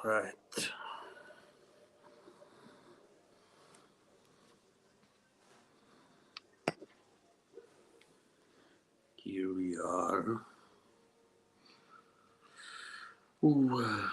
Right. Here we are. Ooh.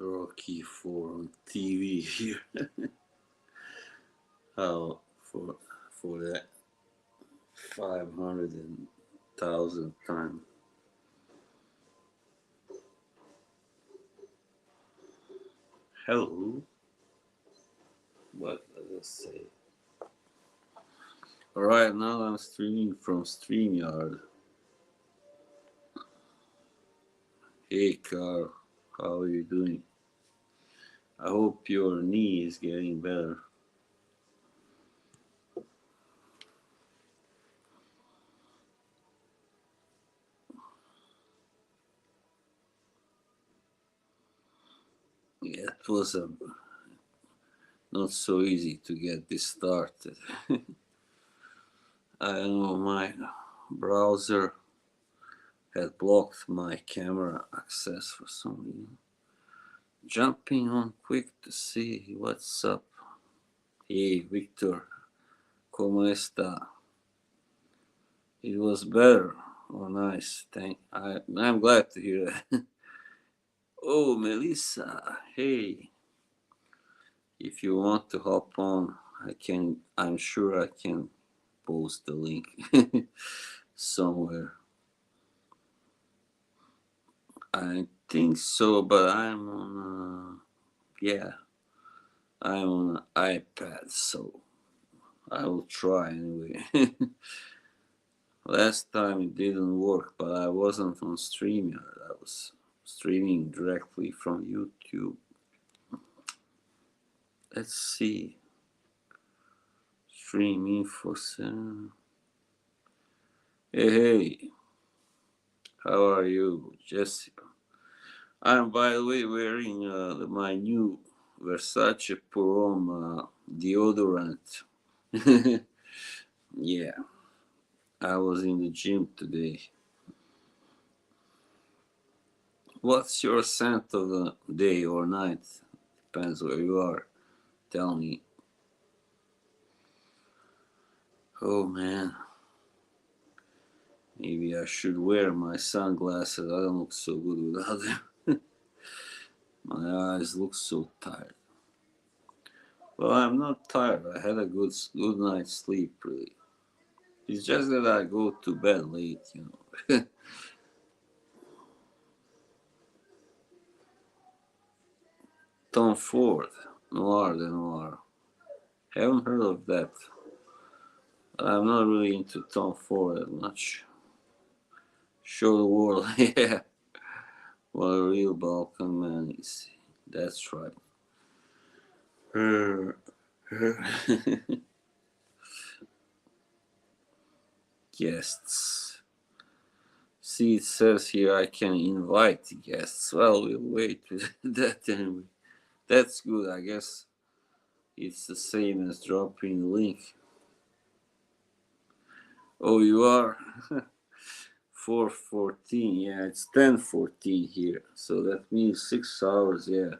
Rocky 4 on TV here. How for that 500,000 time. Hello. What does it say? Alright, now I'm streaming from StreamYard. Hey Carl, how are you doing? I hope your knee is getting better. Yeah, it was not so easy to get this started. I know my browser had blocked my camera access for some reason. Jumping on quick to see what's up. Hey Victor, ¿cómo está? It was better. Oh, nice. I'm glad to hear that. Oh, Melissa. Hey, if you want to hop on, I can. I'm sure I can post the link somewhere. I think so, but I'm on. Yeah, I'm on an iPad, so I will try anyway. Last time it didn't work, but I wasn't on StreamYard. I was streaming directly from YouTube. Let's see. Stream info center. Hey, hey. How are you, Jessica? I'm, by the way, wearing my new Versace Pour Homme deodorant. Yeah, I was in the gym today. What's your scent of the day or night? Depends where you are. Tell me. Oh man, maybe I should wear my sunglasses. I don't look so good without them. My eyes look so tired. Well, I'm not tired. I had a good night's sleep, really. It's just that I go to bed late, you know. Tom Ford, Noir de Noir. Haven't heard of that. I'm not really into Tom Ford that much. Show the world, yeah, what a real Balkan man is. That's right. Guests. See, it says here I can invite guests. Well, we'll wait with that anyway. That's good, I guess. It's the same as dropping the link. Oh, you are? 4:14. Yeah, it's 10:14 here. So that means 6 hours. Yeah,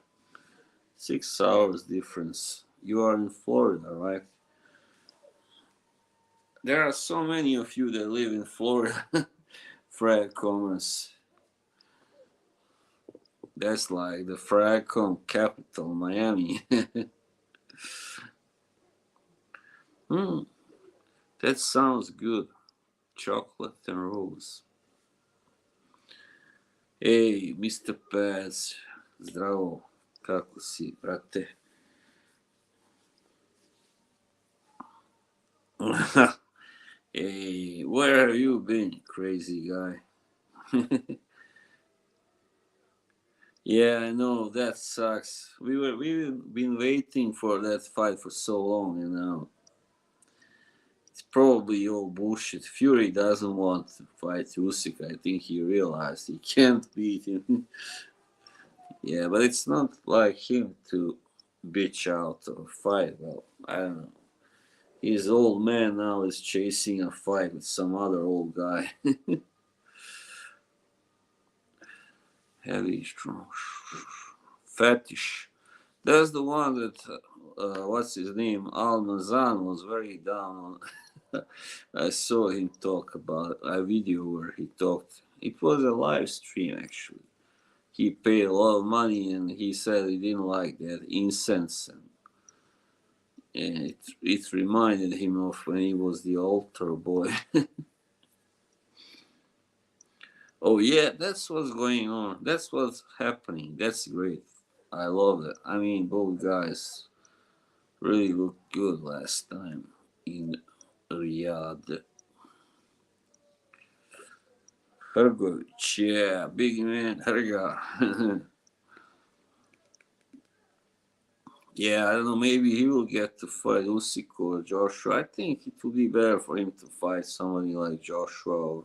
6 hours difference. You are in Florida, right? There are so many of you that live in Florida. Frag Commerce. That's like the Fragcom capital, Miami. Hmm, that sounds good. Chocolate and rose. Ej, Mr. Paz, zdravo, kako si, brate? Hey, where have you been, crazy guy? Yeah, I know that sucks. We've been waiting for that fight for so long, you know. It's probably all bullshit. Fury doesn't want to fight Usyk. I think he realized he can't beat him. Yeah, but it's not like him to bitch out or fight. Well, I don't know. His old man now is chasing a fight with some other old guy. Heavy, strong, fetish. That's the one that, what's his name? Almazan was very down on. I saw him talk about a video where he talked. It was a live stream actually. He paid a lot of money and he said he didn't like that incense. And it reminded him of when he was the altar boy. Oh yeah, that's what's going on. That's what's happening. That's great. I love it. I mean, both guys really looked good last time in Riyadh. Hergovic, yeah, big man, Herga. Yeah, I don't know, maybe he will get to fight Usyk or Joshua. I think it would be better for him to fight somebody like Joshua or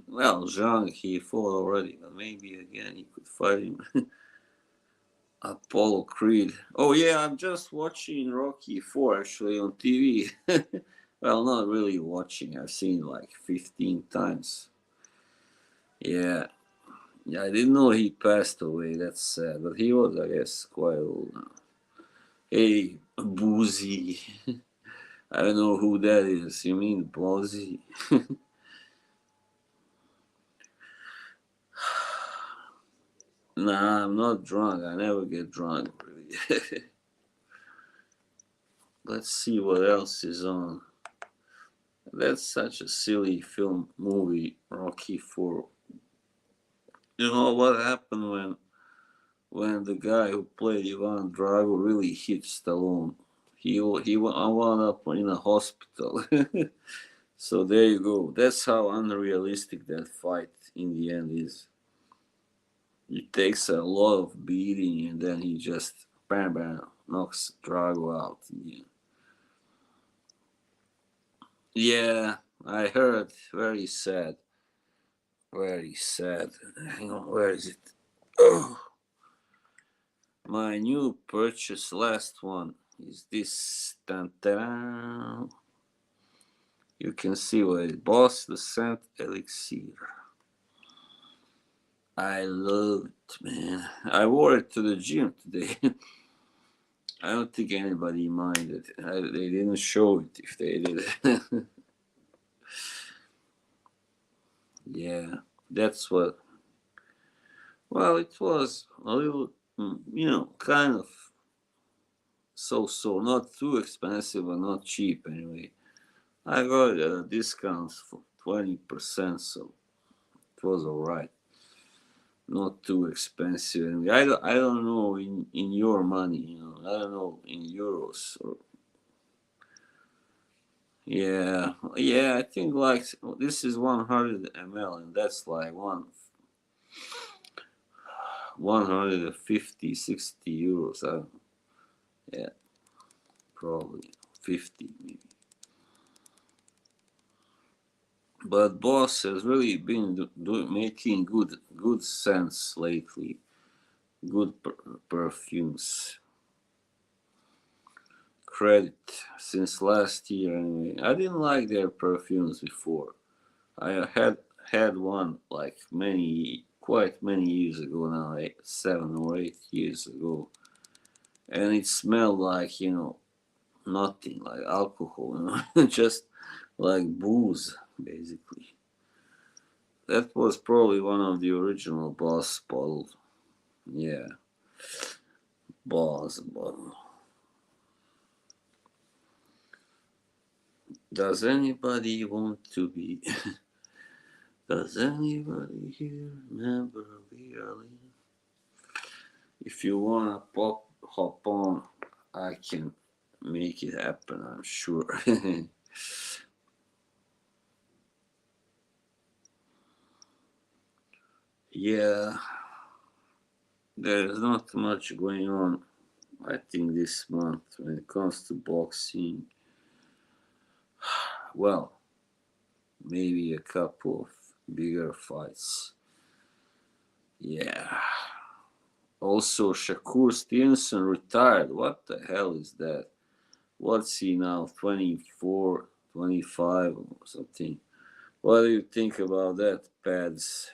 well, Zhang, he fought already, but maybe again he could fight him. Apollo Creed. Oh yeah, I'm just watching Rocky 4 actually on TV. Well, not really watching. I've seen it like 15 times. Yeah. Yeah, I didn't know he passed away. That's sad. But he was, I guess, quite old now. Hey, Boozy. I don't know who that is. You mean Boozy? Nah, I'm not drunk. I never get drunk, really. Let's see what else is on. That's such a silly film movie, Rocky 4. You know what happened when the guy who played Ivan Drago really hit Stallone? He wound up in a hospital. So there you go. That's how unrealistic that fight in the end is. It takes a lot of beating and then he just bam bam knocks Drago out in the end. Yeah, I heard. Very sad. Very sad. Hang on, where is it? Oh, my new purchase, last one, is this. Dun, dun. You can see what it Boss the Scent Elixir. I love it, man. I wore it to the gym today. I don't think anybody minded. They didn't show it if they did. Yeah, that's what. Well, it was a little, kind of so, not too expensive but not cheap anyway. I got a discount for 20%, so it was alright. Not too expensive anyway. I don't know in your money, I don't know in euros or yeah, yeah. I think like this is 100 ml, and that's like 150, 60 euros. Yeah, probably 50 maybe. But Boss has really been making good sense lately. Good perfumes. Credit since last year anyway. I didn't like their perfumes before. I had one like quite many years ago now, 7 or 8 years ago, and it smelled like nothing, like alcohol, just like booze basically. That was probably one of the original Boss bottles. Yeah, Boss bottle. Does anybody want to be? Does anybody here remember really? If you wanna hop on, I can. make it happen, I'm sure. Yeah, there's not much going on, I think, this month when it comes to boxing. Well, maybe a couple of bigger fights. Yeah. Also, Shakur Stevenson retired. What the hell is that? What's he now? 24, 25 or something? What do you think about that, Pads?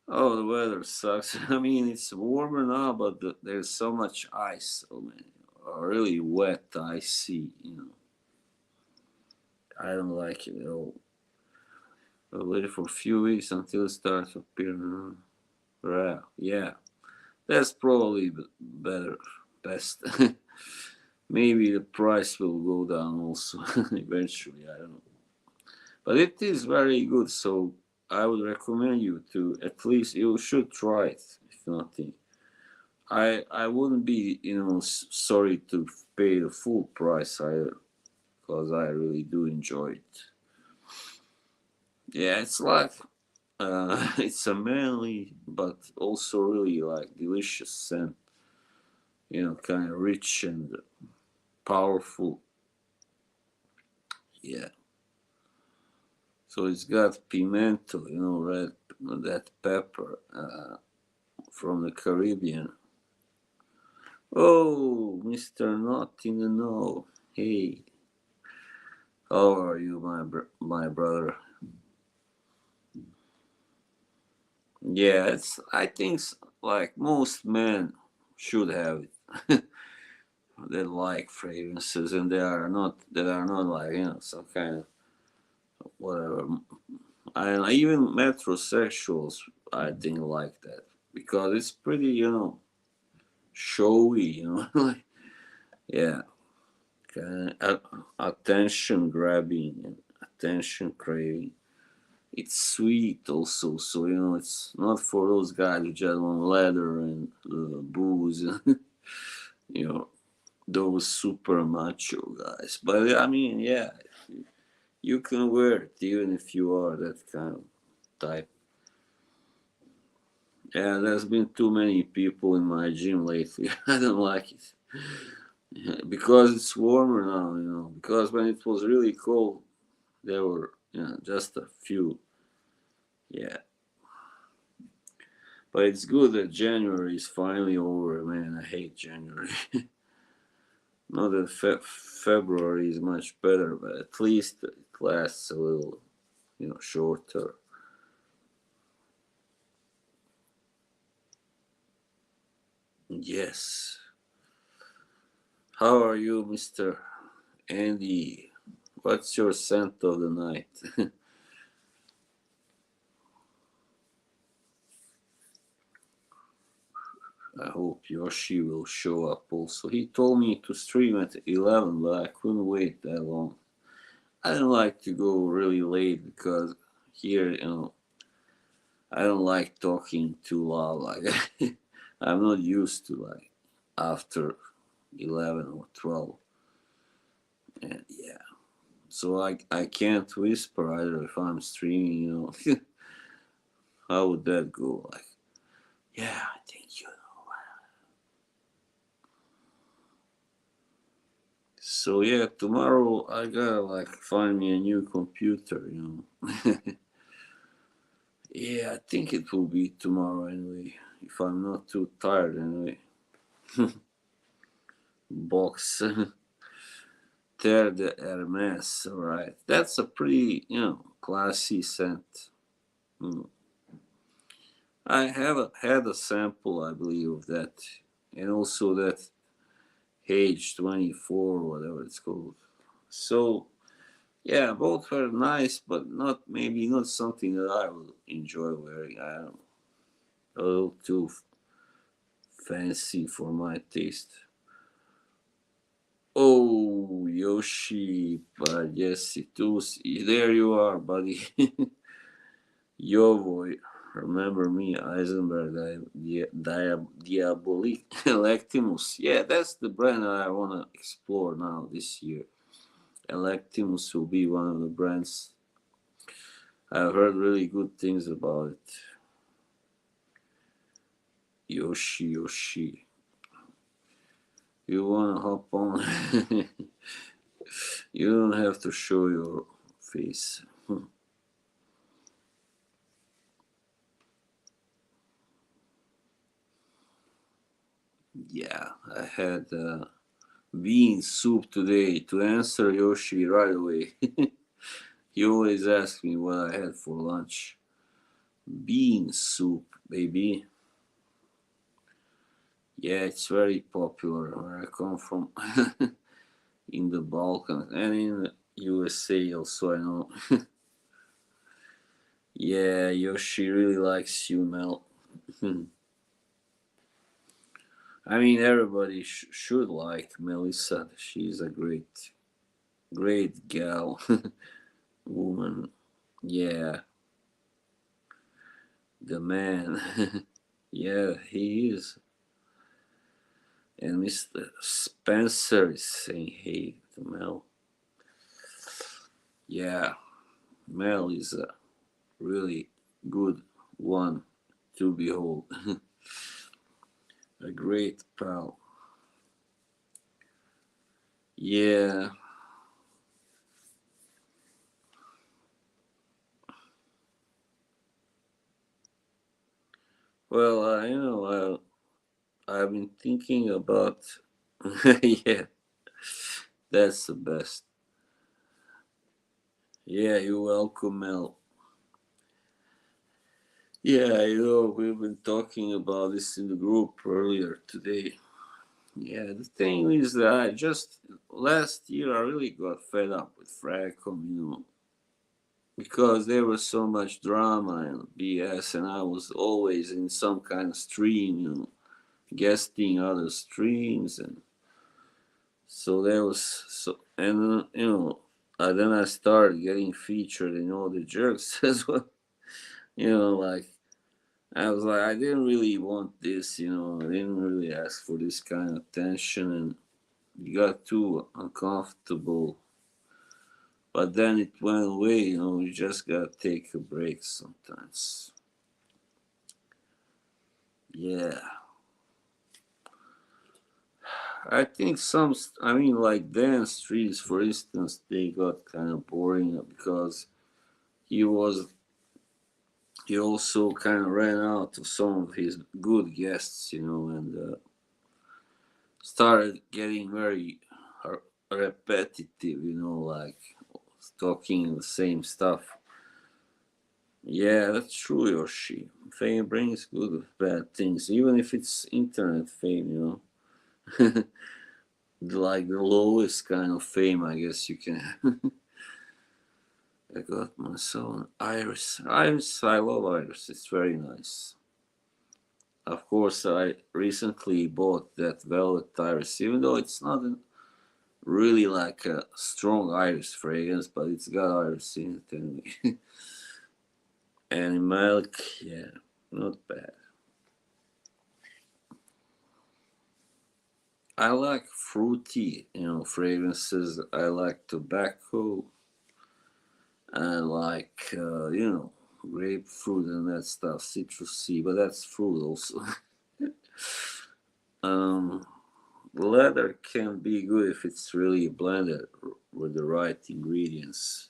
Oh, the weather sucks. I mean, it's warmer now, but there's so much ice. So many, really wet, icy. I don't like it at all. I'll wait for a few weeks until it starts appearing. Yeah, that's probably better, best. Maybe the price will go down also eventually. I don't know, but it is very good. So I would recommend you to at least you should try it. If nothing, I wouldn't be sorry to pay the full price either because I really do enjoy it. Yeah, it's like it's a manly but also really like delicious scent. Kind of rich and powerful. Yeah. So it's got pimento, red that pepper from the Caribbean. Oh, Mr. Not in the Know. Hey, how are you, my brother? Yeah, I think like most men should have it. They like fragrances, and they are not like some kind of whatever. And even metrosexuals, I think, like that because it's pretty, showy, like, yeah, kind of attention grabbing and attention craving. It's sweet also, so it's not for those guys who just want leather and booze, you know, those super macho guys. But I mean, yeah, you can wear it even if you are that kind of type. Yeah, there's been too many people in my gym lately. I don't like it. Yeah, because it's warmer now, because when it was really cold, there were just a few. Yeah, but it's good that January is finally over, man. I hate January. Not that February is much better, but at least it lasts a little, shorter. Yes. How are you, Mr. Andy? What's your scent of the night? I hope Yoshi will show up also. He told me to stream at 11, but I couldn't wait that long. I don't like to go really late because here, I don't like talking too loud. Like, I'm not used to like after 11 or 12. And yeah, so I can't whisper either if I'm streaming, How would that go? Like, yeah, I think you know. So yeah, tomorrow I gotta like find me a new computer. Yeah, I think it will be tomorrow anyway, if I'm not too tired anyway. Box Terre de Hermes, alright. That's a pretty, classy scent. Mm. I have had a sample, I believe, of that. And also that H24, whatever it's called. So, yeah, both were nice, but maybe not something that I would enjoy wearing. I don't know. A little too fancy for my taste. Oh, Yoshi, but yes, it was. There you are, buddy. Yo boy, Remember me, Eisenberg, Diabolik, Electimus. Yeah, that's the brand I want to explore now this year. Electimus will be one of the brands. I've heard really good things about it. Yoshi. You wanna hop on? You don't have to show your face. Yeah, I had bean soup today. To answer Yoshi right away. He always asks me what I had for lunch. Bean soup, baby. Yeah, it's very popular where I come from. In the Balkans and in the USA also, I know. Yeah, Yoshi really likes you, Mel. I mean, everybody should like Melissa. She's a great gal, woman. Yeah, the man. Yeah, he is. And Mr. Spencer is saying hey to Mel. Yeah, Mel is a really good one to behold. A great pal. Yeah. Well, I've been thinking about. Yeah, that's the best. Yeah, you're welcome, Mel. Yeah, we've been talking about this in the group earlier today. Yeah, the thing is that I just last year I really got fed up with Fracom, because there was so much drama and BS, and I was always in some kind of stream, guesting other streams, and so there was so, and then I started getting featured in all the jerks as well. Like I was like, I didn't really want this, I didn't really ask for this kind of attention, and it got too uncomfortable. But then it went away, you just gotta take a break sometimes. Yeah. I think I mean, like dance streams, for instance, they got kind of boring because he was, he also kind of ran out of some of his good guests, and started getting very repetitive, like talking the same stuff. Yeah, that's true, Yoshi. Fame brings good or bad things, even if it's internet fame, like the lowest kind of fame, I guess you can have. I got myself an iris. Iris, I love iris. It's very nice. Of course, I recently bought that velvet iris, even though it's not really like a strong iris fragrance, but it's got iris in it anyway. And milk, yeah, not bad. I like fruity, fragrances. I like tobacco. I like, grapefruit and that stuff, citrusy, but that's fruit also. um, Leather can be good if it's really blended with the right ingredients.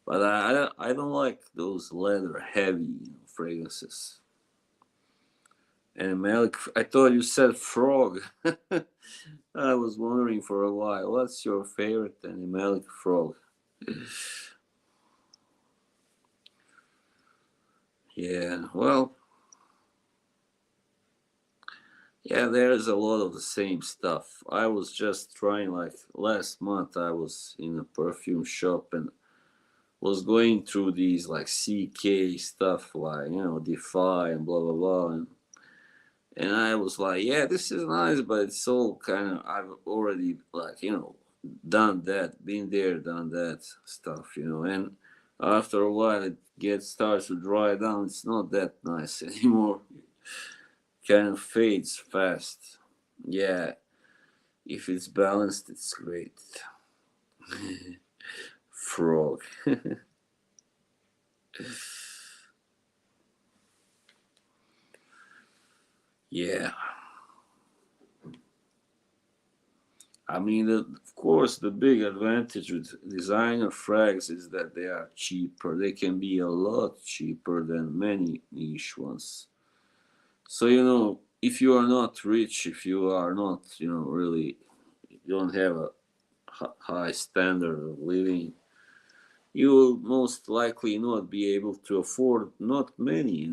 But I don't like those leather heavy fragrances. And Malik, I thought you said frog. I was wondering for a while, what's your favorite animalic frog? Yeah, well, yeah, there's a lot of the same stuff. I was just trying, like last month, I was in a perfume shop and was going through these like CK stuff, like, Defy and blah, blah, blah. And I was like, yeah, this is nice, but it's all kind of, I've already, like, done that, been there, done that stuff, and After a while, starts to dry down. It's not that nice anymore. Kind of fades fast. Yeah, if it's balanced, it's great. Frog. Yeah. I mean, of course, the big advantage with designer frags is that they are cheaper. They can be a lot cheaper than many niche ones. So, if you are not rich, if you are not, really, you don't have a high standard of living, you will most likely not be able to afford not many,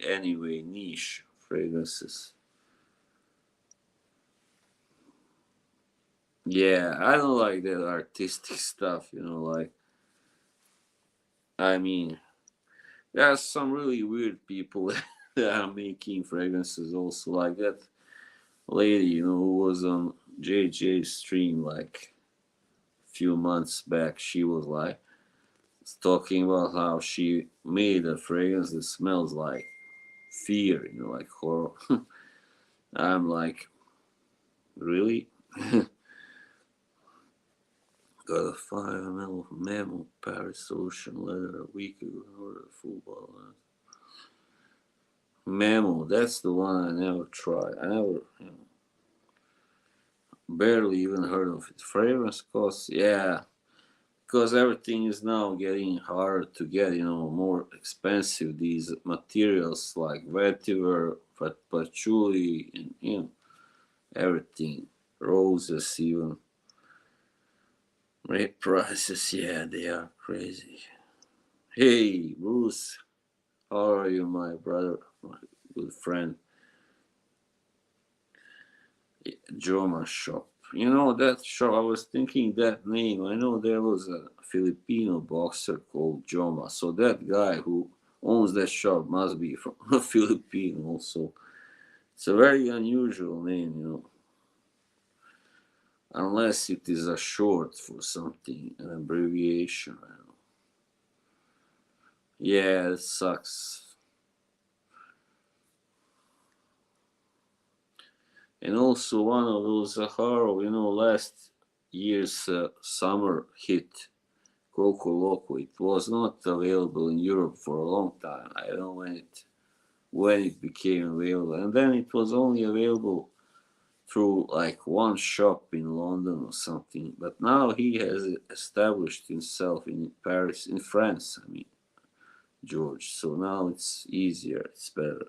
anyway, niche fragrances. Yeah, I don't like that artistic stuff, like, I mean, there are some really weird people that are making fragrances also, like that lady, who was on JJ's stream like a few months back. She was like talking about how she made a fragrance that smells like fear, like horror. I'm like, really? Got a 5 ml of Memo Paris Ocean leather a week ago in order a full bottle. Memo, that's the one I never tried. I never, barely even heard of it. Fragrance costs, yeah, because everything is now getting harder to get, more expensive. These materials like vetiver, patchouli, and everything, roses even. Rate prices, yeah, they are crazy. Hey, Bruce, how are you, my brother, my good friend? Joma shop. That shop, I was thinking that name. I know there was a Filipino boxer called Joma. So that guy who owns that shop must be from a Filipino also. It's a very unusual name. Unless it is a short for something, an abbreviation. I don't know. Yeah, it sucks. And also one of those Zaharo, last year's summer hit, Coco Loco. It was not available in Europe for a long time. I don't know when it became available, and then it was only available through like one shop in London or something. But now he has established himself in Paris, in France. I mean, George. So now it's easier. It's better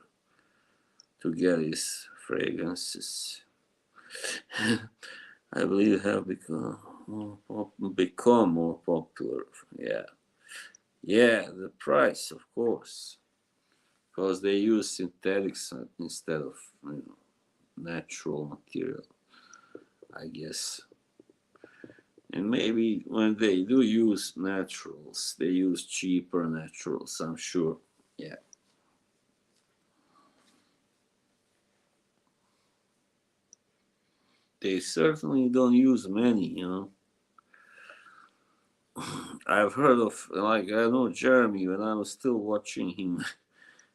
to get his fragrances. I believe have become more popular. Yeah. Yeah, the price, of course, because they use synthetics instead of natural material, I guess. And maybe when they do use naturals, they use cheaper naturals. I'm sure. Yeah, they certainly don't use many. I've heard of, like, I know Jeremy when I was still watching him.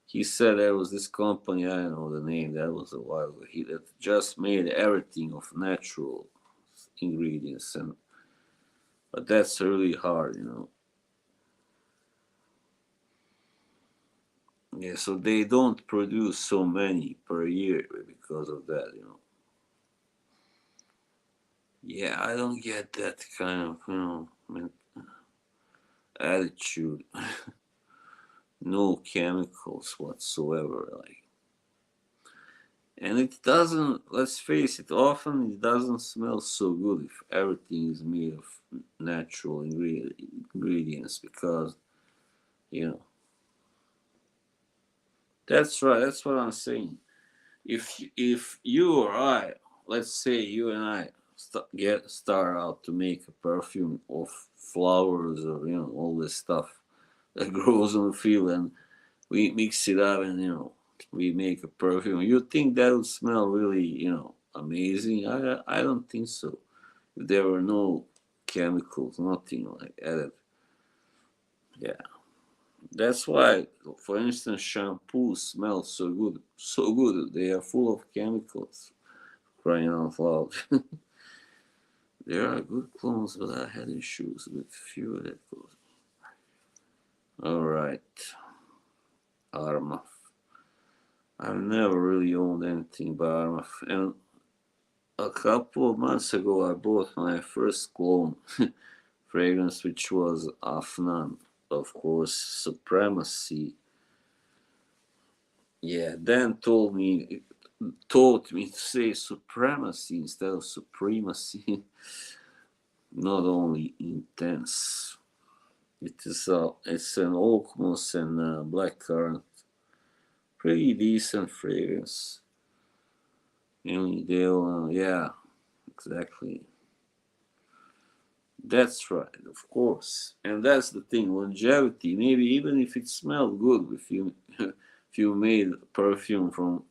He said there was this company, I don't know the name, that was a while ago, that just made everything of natural ingredients, but that's really hard. Yeah, so they don't produce so many per year because of that. Yeah, I don't get that kind of, attitude. No chemicals whatsoever, like. And it doesn't, let's face it, often it doesn't smell so good if everything is made of natural ingredients because, you know, that's right, that's what I'm saying. If you or I, let's say you and I start out to make a perfume of flowers or all this stuff that grows on the field, and we mix it up and we make a perfume. You think that would smell really amazing? I don't think so. If there were no chemicals, nothing like added. Yeah. That's why, for instance, shampoos smell so good. So good. They are full of chemicals. Crying out loud. There are good clones, but I had issues with few of that clothes. Alright. Armaf. I've never really owned anything by Armaf. And a couple of months ago, I bought my first clone fragrance, which was Afnan. Of course, Supremacy. Yeah, Dan taught me to say supremacy instead of supremacy. Not only intense. It's an oak moss and blackcurrant. Pretty decent fragrance. Yeah, exactly. That's right, of course. And that's the thing, longevity. Maybe even if it smelled good, if you if you made perfume from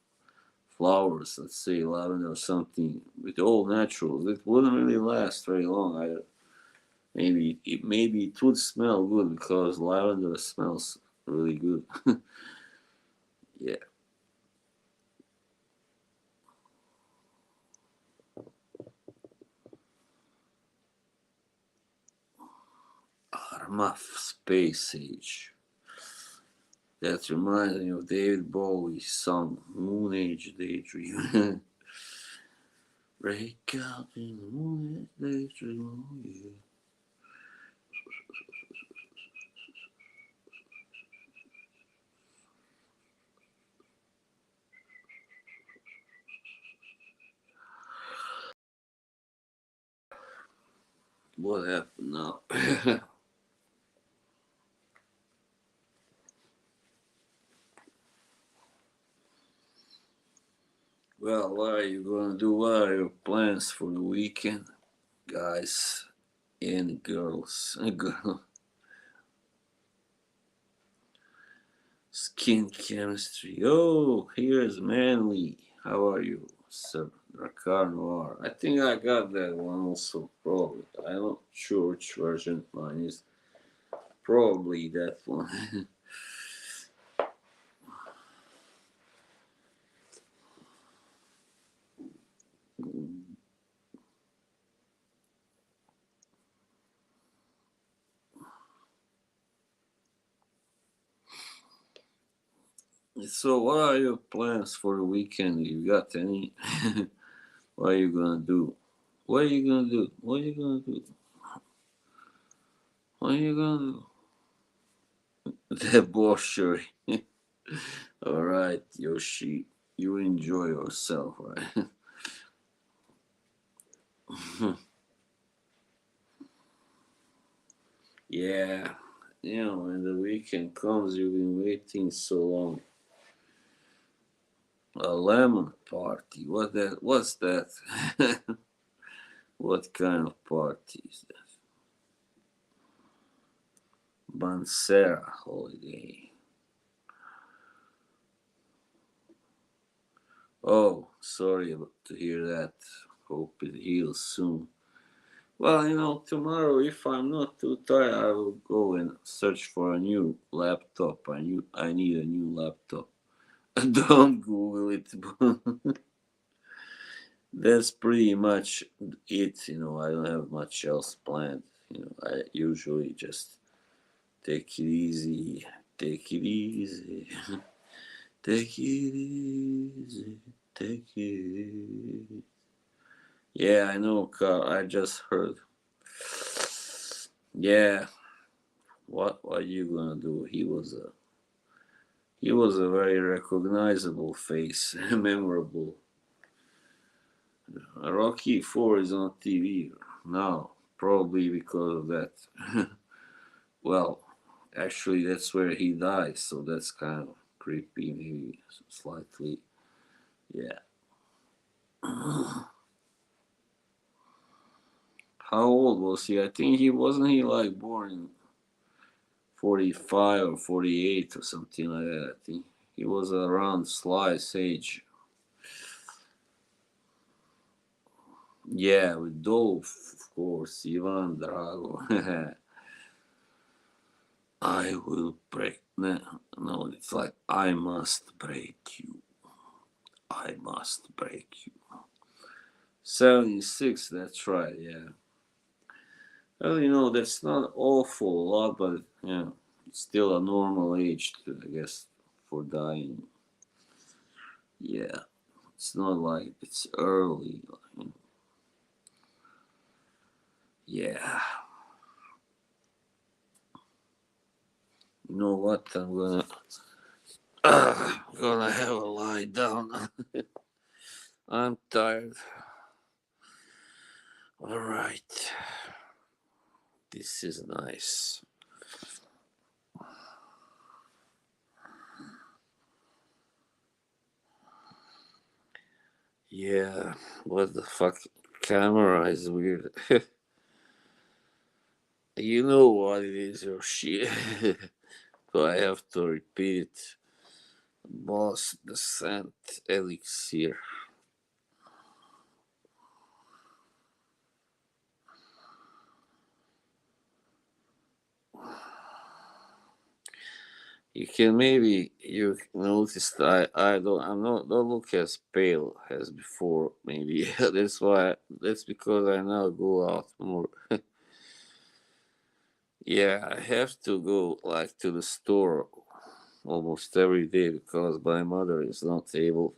flowers, let's say lavender or something, with all naturals, it wouldn't really last very long either. Maybe it would smell good because lavender smells really good. Yeah. Armaf Space Age. That reminds me of David Bowie's song Moon Age Daydream. Break out in the moon age daydream, oh yeah. What happened now? Well, what are you gonna do? What are your plans for the weekend, guys and girls? Girl. Skin chemistry. Oh, here's Manly. How are you, Sir Drakkar Noir? I think I got that one also, probably. I'm not sure which version mine is. Probably that one. So, what are your plans for the weekend? You got any? What are you gonna do? What are you gonna do? What are you gonna do? What are you gonna do? Debauchery. All right, Yoshi. You enjoy yourself, right? Yeah, when the weekend comes, you've been waiting so long. A lemon party. What's that? What kind of party is that? Bansera holiday. Oh, sorry to hear that. Hope it heals soon. Well, tomorrow, if I'm not too tired, I will go and search for a new laptop. I need a new laptop. Don't Google it. That's pretty much it. I don't have much else planned. I usually just take it easy, take it easy, take it easy, take it easy. Yeah, I know, Carl. I just heard. Yeah, what are you gonna do? He was a very recognizable face, memorable. Rocky 4 is on TV now, probably because of that. Well, actually, that's where he dies, so that's kind of creepy, maybe slightly. Yeah. How old was he? I think he wasn't he like born in 45 or 48 or something like that. I think he was around Sly's age. Yeah, with Dolph, of course, Ivan Drago. I will break. No, no, it's like I must break you. I must break you. 76, that's right, yeah. Well, that's not awful lot, but it's still a normal age, I guess, for dying. Yeah, it's not like it's early. Yeah. You know what? I'm gonna have a lie down. I'm tired. All right. This is nice. Yeah. What the fuck? Camera is weird. You know what it is, your shit. So I have to repeat it. Boss Descent Elixir. You can maybe you noticed I'm not don't look as pale as before. Maybe that's because I now go out more. Yeah, I have to go like to the store almost every day because my mother is not able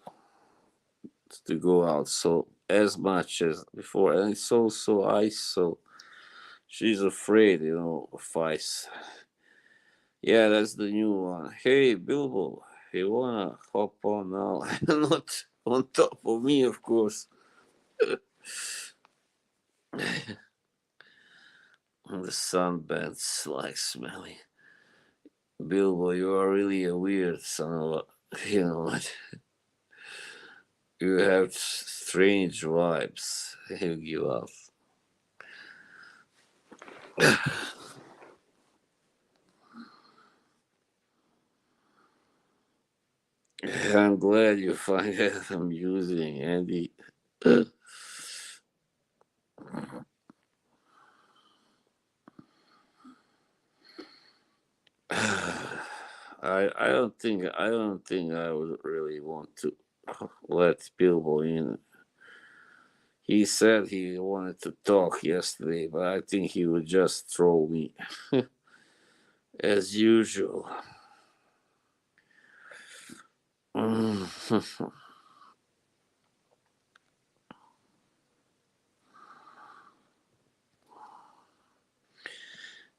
to go out so as much as before, and it's also ice, so she's afraid, of ice. Yeah, that's the new one. Hey, Bilbo, you wanna hop on now? Not on top of me, of course. The sunbeds like smelly. Bilbo, you are really a weird son of a. You know what? You have strange vibes. You give off. I'm glad you find it amusing, Andy. I don't think I would really want to let Bilbo in. He said he wanted to talk yesterday, but I think he would just throw me as usual.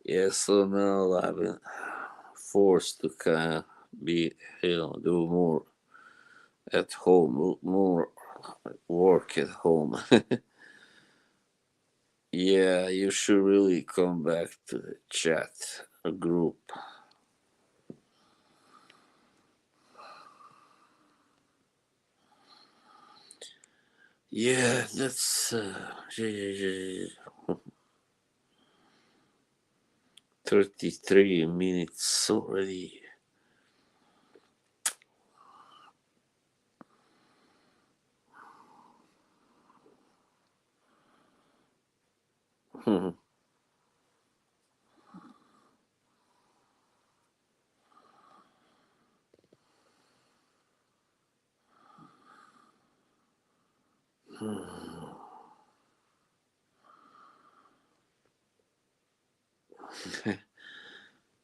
Yeah, so now I've been forced to kind of be, do more at home, more work at home. Yeah, you should really come back to the chat group. Yeah, that's 33 minutes already.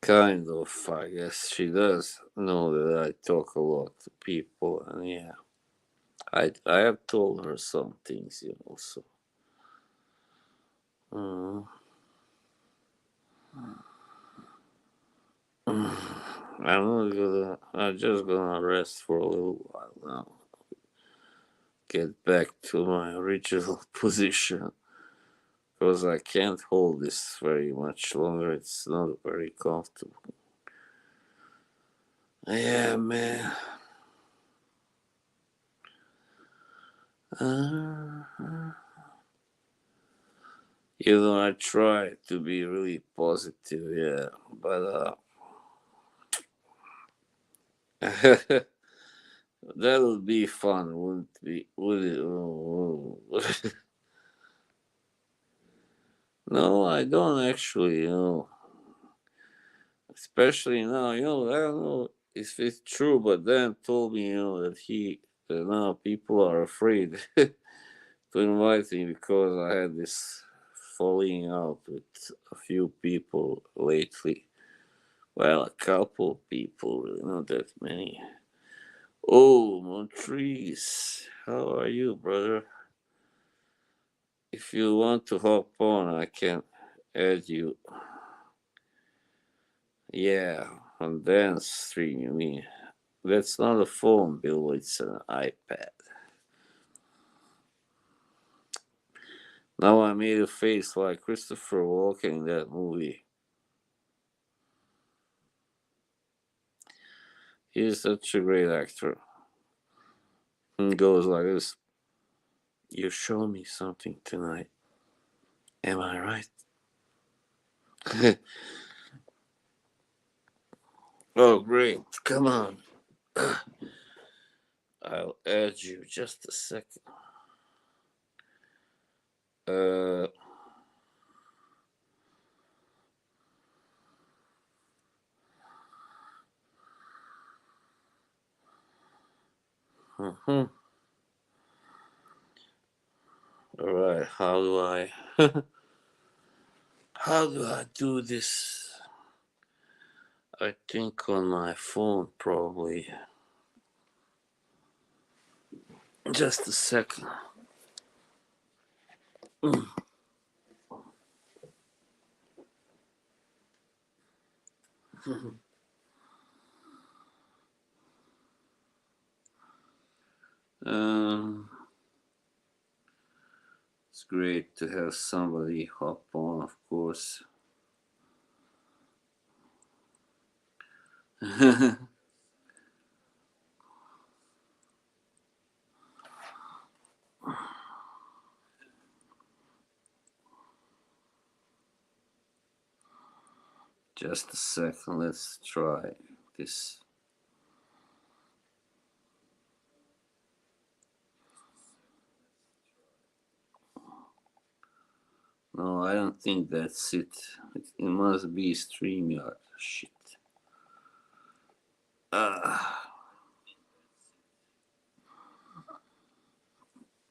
Kind of, I guess she does know that I talk a lot to people, and yeah, I have told her some things, so. Uh, I'm just gonna rest for a little while now. Get back to my original position because I can't hold this very much longer. It's not very comfortable. Yeah, man. Uh, I try to be really positive, yeah, but that would be fun, wouldn't it be? Would it? No, I don't actually. Especially now, I don't know if it's true, but Dan told me, that now people are afraid to invite me because I had this falling out with a few people lately. Well, a couple people, really, not that many. Oh, Montrese, how are you, brother? If you want to hop on, I can add you. Yeah, on dance stream, you mean? That's not a phone, Bill, it's an iPad. Now I made a face like Christopher Walken in that movie. He's such a great actor. He goes like this. You show me something tonight. Am I right? Oh, great. Come on. I'll add you just a second. Uh, mhm. All right. How do I do this? I think on my phone probably. Just a second. um, it's great to have somebody hop on, of course. Just a second. Let's try this. No, I don't think that's it. It must be StreamYard. Shit. Ah,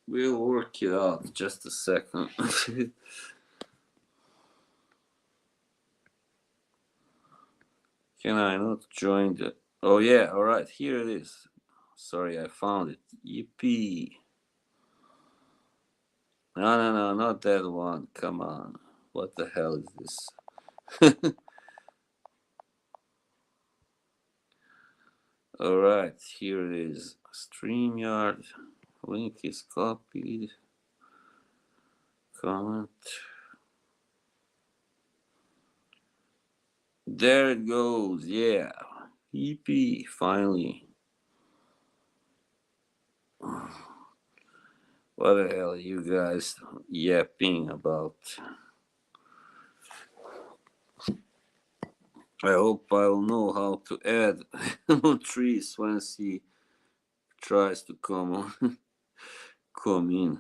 we'll work it out. Just a second. Can I not join the? Oh yeah. All right. Here it is. Sorry, I found it. Yippee! No, no, no, not that one. Come on. What the hell is this? All right. Here it is. StreamYard. Link is copied. Comment. There it goes. Yeah. Yippee. Finally. What the hell are you guys yapping about? I hope I'll know how to add trees once he tries to come on, come in.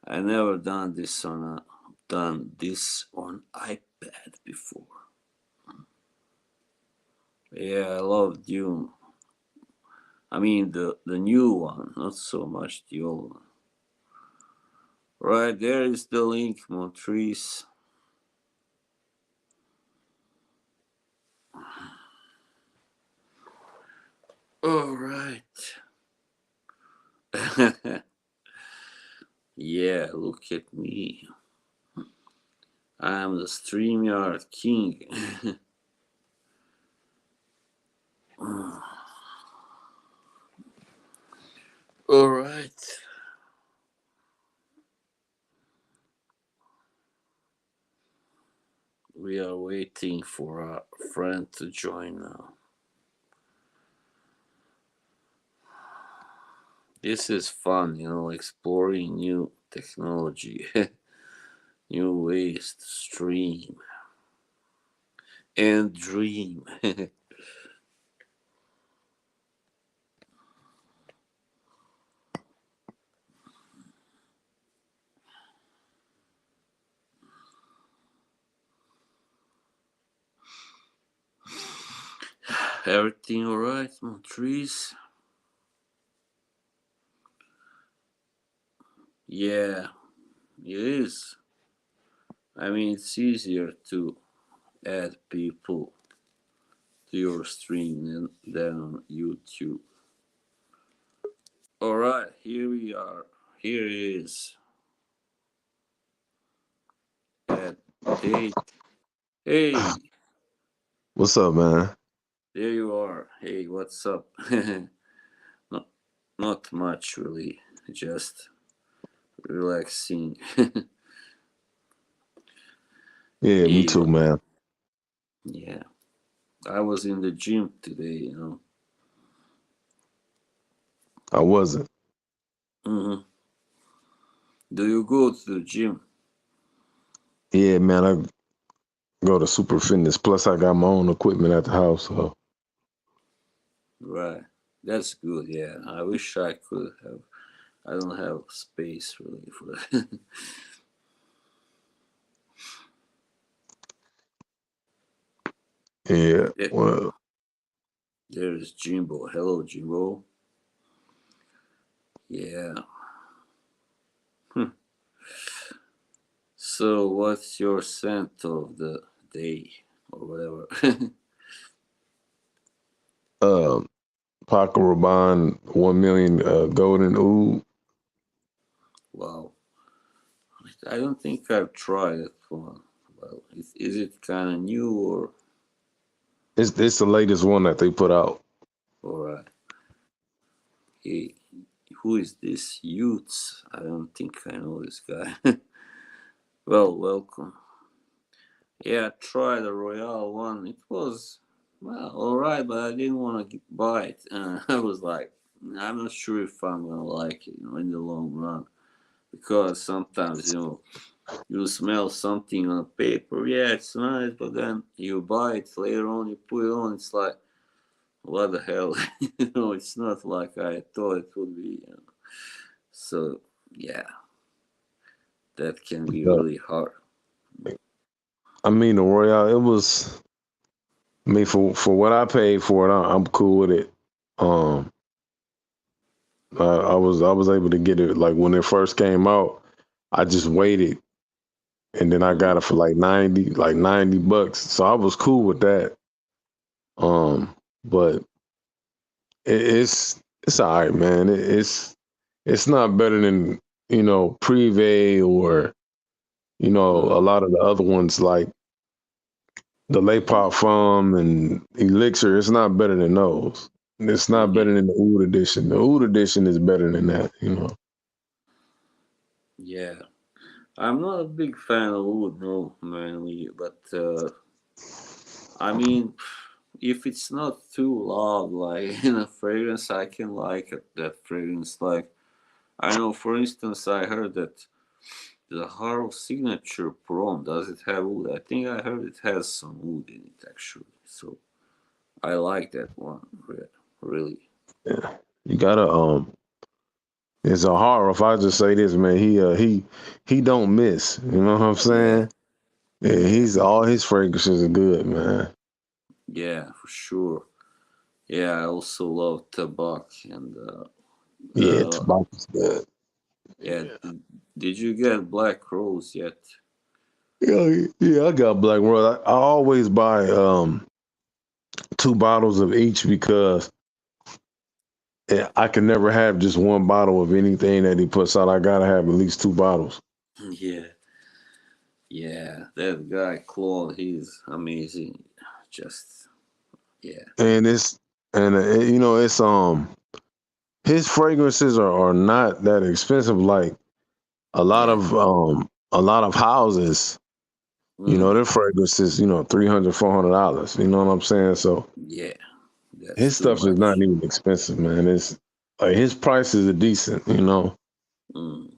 I never done this on iPad before. Yeah, I love Dune. I mean the new one, not so much the old one. Right there is the link, Montrese. All right. Yeah, look at me. I'm the StreamYard king. All right. We are waiting for our friend to join now. This is fun, exploring new technology, new ways to stream and dream. Everything alright, Montrese? Yeah, it is. I mean, it's easier to add people to your stream than on YouTube. Alright, here we are. Here it is. Add date. Hey, What's up, man? there you are. Hey, what's up? not, not much really. Just relaxing. Yeah, me yeah, too, man. yeah. I was in the gym today. I wasn't. hmm Do you go to the gym? Yeah, man, I go to Super Fitness. Plus, I got my own equipment at the house. So, Right. That's good. Yeah. I wish I could have. I don't have space really for that. yeah, Yeah, well, there's Jimbo. Hello, Jimbo. Yeah. Hmm. So, what's your scent of the day or whatever? uh, Paco Rabanne, 1 million golden oud. Wow. I don't think I've tried it one. Well, is it kind of new It's the latest one that they put out. or hey, who is this Utes? I don't think I know this guy. Well, welcome. Yeah, I tried the Royale one. It was well, all right, but I didn't want to buy it. I was like, I'm not sure if I'm gonna like it, in the long run, because sometimes you smell something on paper. Yeah, it's nice, but then you buy it later on, you put it on. It's like, what the hell? It's not like I thought it would be. So yeah, that can be But, really hard. I mean, the Royale, it was. I mean, for what I paid for it, I'm cool with it. Um, I was able to get it like when it first came out. I just waited, and then I got Mm, it for like 90 bucks. So I was cool with that. But it's all right, man. It's not better than Privé or a mm, lot of the other ones like the Le Parfum and Elixir. It's not better than those. It's not yeah, better than the Oud edition. The Oud edition is better than that. yeah. I'm not a big fan of wood, no, mainly, but I mean, if it's not too loud, like in a fragrance, I can like that fragrance. Like, I know, for instance, I heard that the Harrow Signature Prom, does it have wood? I think I heard it has some wood in it, actually. So I like that one, really. Yeah. You gotta it's a horror. If I just say this, man, he don't miss. You know what I'm Yeah, saying? Yeah, yeah, he's all his fragrances are good, man. yeah, for sure. Yeah, I also love Tabak and Yeah, uh, tobacco's good. yeah. Did you get Black Rose yet? Yeah, yeah, I got Black World. I always buy 2 bottles of each because I can never have just 1 bottle of anything that he puts out. I gotta have at least 2 bottles. Yeah, yeah. That guy Claude, he's amazing. Just yeah, And it's his fragrances are not that expensive. Like yeah. a lot of houses, Mm, their fragrances, $300, $400. You know what I'm saying? So yeah, that's his too stuff is not much. even expensive, man. It's like his prices are decent. Mm.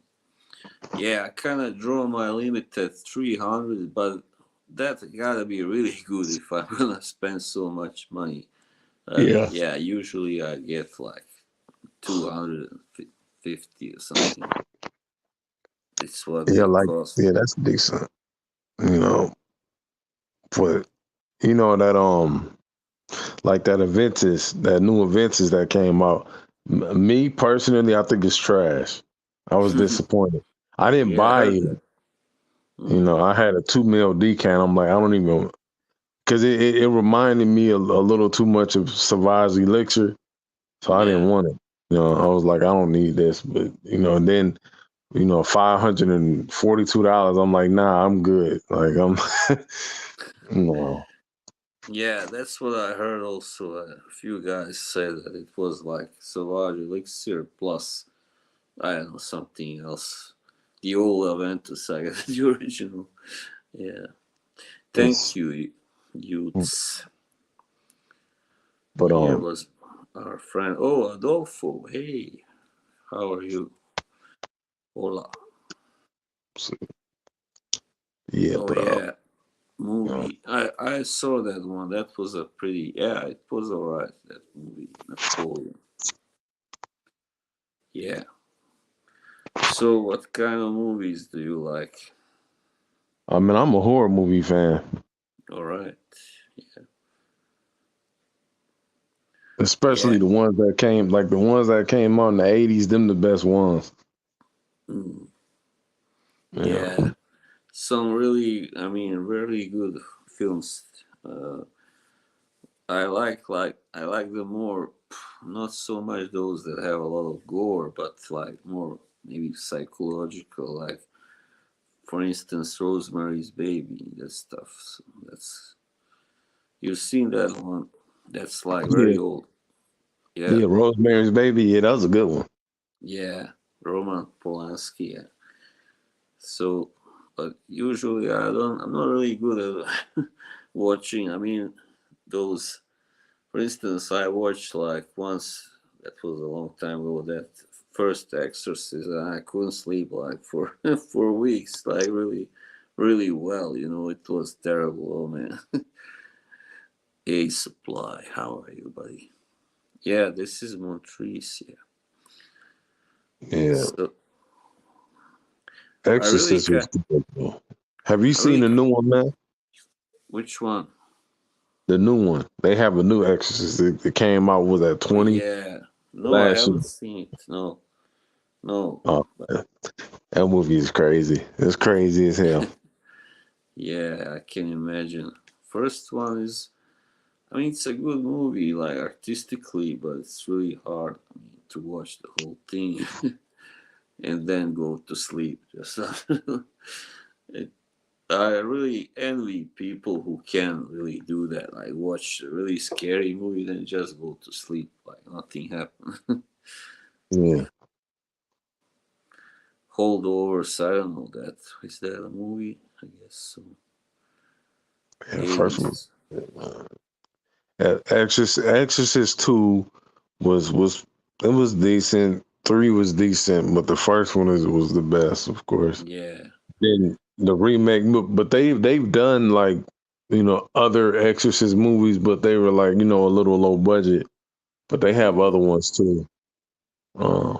Yeah, I kind of draw my limit at 300, but that gotta be really good if I'm gonna spend so much money. Yeah. Yeah, usually I get like 250 or something. It's what Yeah, they like cost. yeah, that's decent. You know, but you know that like that Aventus, that new Aventus that came out. Me personally, I think it's trash. I was disappointed. I didn't Yeah, I buy heard it. that. Mm, I had a 2 mil decan. I'm like, I don't even, because it reminded me a little too much of Savage Elixir, so I didn't yeah. want it. I was like, I don't need this, but and then $542. I'm like, nah, I'm good. Like I'm, no, Yeah, that's what I heard also. A few guys said that it was like Savage Elixir plus, I don't know, something else. The old Aventus, I guess, the original. Yeah. Thank it's, you, youths. but Here was our friend. Oh, Adolfo. Hey, how are you? Hola. yeah, Oh, but yeah. uh, Movie. I saw that one. That was a pretty. Yeah, it was alright. That movie, Napoleon. Yeah. So, what kind of movies do you like? I mean, I'm a horror movie fan, Alright. especially Yeah. the ones that came out in the '80s. Them the best ones. Mm, Yeah, yeah. Some really, I mean, really good films. Uh, I like the more, not so much those that have a lot of gore, but like more maybe psychological, like for instance, Rosemary's Baby, that stuff. So that's you've seen that one. That's like yeah, very old. Yeah, yeah. Rosemary's Baby. Yeah, that was a good one. yeah. Roman Polanski. Yeah. So, but usually I don't. I'm not really good at watching. I mean, those. For instance, I watched like once. That was a long time ago. That first Exorcist, and I couldn't sleep like for 4 weeks. Like really, really well. It was terrible. Oh man. A Supply. How are you, buddy? Yeah, this is Montrese. Yeah. Yeah, So I really Exorcist was can. good, though. Have you I seen really. the new one, man? Which one? The new one. They have a new Exorcist. It came out was at Oh 20 yeah. No, I last year. haven't seen it. No, no. Oh, man. That movie is crazy. It's crazy as hell. Yeah, I can imagine. First one is, I mean, it's a good movie, like artistically, but it's really hard, I mean, to watch the whole thing and then go to sleep. Just it, I really envy people who can really do that. Like watch a really scary movie, then just go to sleep, like nothing happened. Yeah, Holdovers, I don't know that. Is that a movie? I guess so. yeah. First one. 80s. Exorcist 2 was it was decent. 3 was decent, but the first one was the best, of course. Yeah. Then the remake, but they've done like other Exorcist movies, but they were like a little low budget. But they have Mm. other ones too. Uh,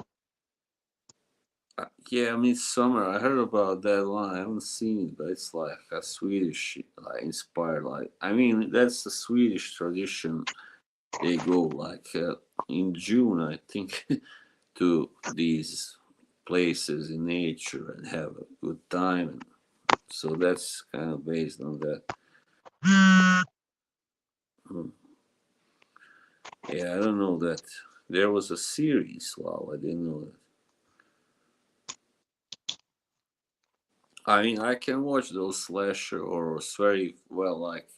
Yeah, Midsummer. I heard about that one. I haven't seen it, but it's like a Swedish, like inspired. Like, I mean, that's the Swedish tradition. They go like in June, I think, to these places in nature and have a good time. And so that's kind of based on that. Hmm. Yeah, I don't know that there was a series. Wow, I didn't know that. I mean, I can watch those slasher horrors very well, like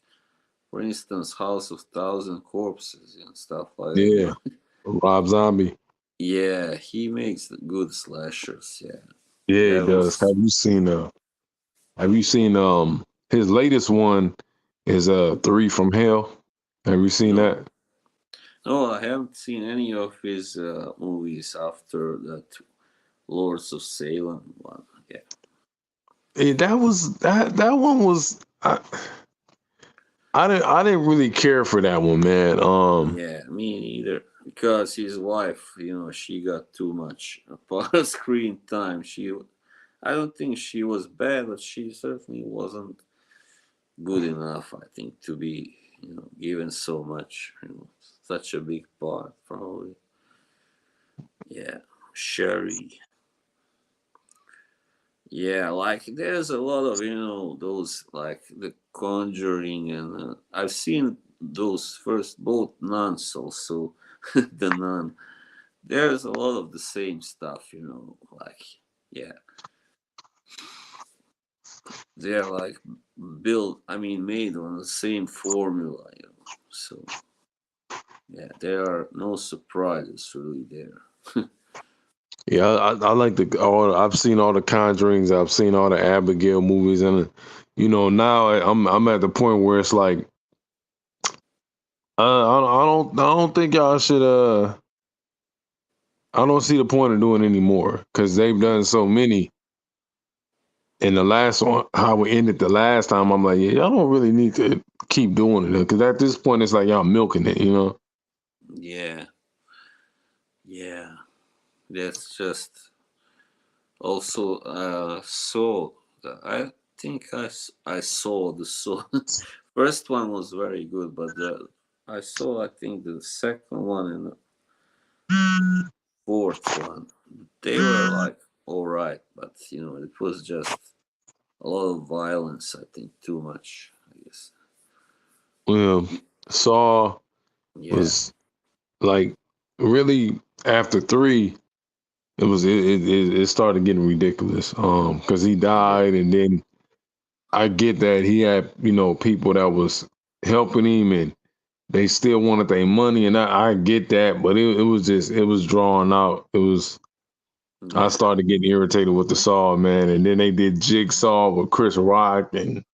for instance, House of Thousand Corpses and stuff like that. yeah, Rob Zombie. Yeah, he makes the good slashers. Yeah, Yeah, he that does. was. Have you seen his latest one is 3 from Hell? Have you seen No, that? no, I haven't seen any of his movies after that Lords of Salem one. Yeah, That one was I didn't really care for that one, man. yeah, me neither. Because his wife, she got too much screen time. I don't think she was bad, but she certainly wasn't good enough. I think to be given so much, such a big part, probably. Yeah, Sherry. Yeah, like there's a lot of those like The Conjuring, and I've seen those first both nuns also, the nun. There's a lot of the same stuff, like yeah, they're like built. I mean, made on the same formula, So yeah, there are no surprises really there. Yeah, I like I've seen all the Conjurings. I've seen all the Abigail movies, and now I'm at the point where it's like I don't think y'all should I don't see the point of doing any more because they've done so many. And the last one, how we ended the last time, I'm like, yeah, y'all don't really need to keep doing it because at this point, it's like y'all milking it. Yeah, yeah, that's just also saw. I think I saw the saw. First one was very good, but I saw I think the second one and the fourth one. They were like all right, but it was just a lot of violence. I think too much. I guess. Well, Saw Yeah, was like really after three, it started getting ridiculous. Because he yeah, died, and then I get that he had people that was helping him, and they still wanted their money, and I get that, but it was just it was drawn out. I yeah, started getting irritated with the Saw, man, and then they did Jigsaw with Chris Rock, and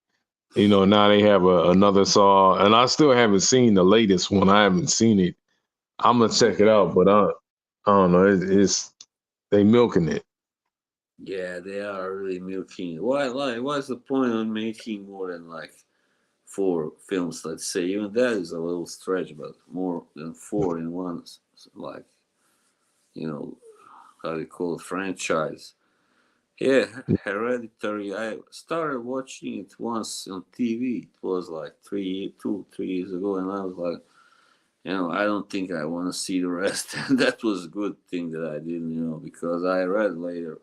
now they have another Saw, and I still haven't seen the latest one. I haven't seen it. I'm gonna check it yeah. out, but I don't know. It's they milking it. Yeah, they are really milking it. Why? Like, what's the point on making more than like four films? Let's say even that is a little stretch, but more than four in one, like you know, how do you call it, franchise. Yeah, Hereditary. I started watching it once on TV. It was like 3 years ago, and I was like, I don't think I want to see the rest. And that was a good thing that I didn't, because I read later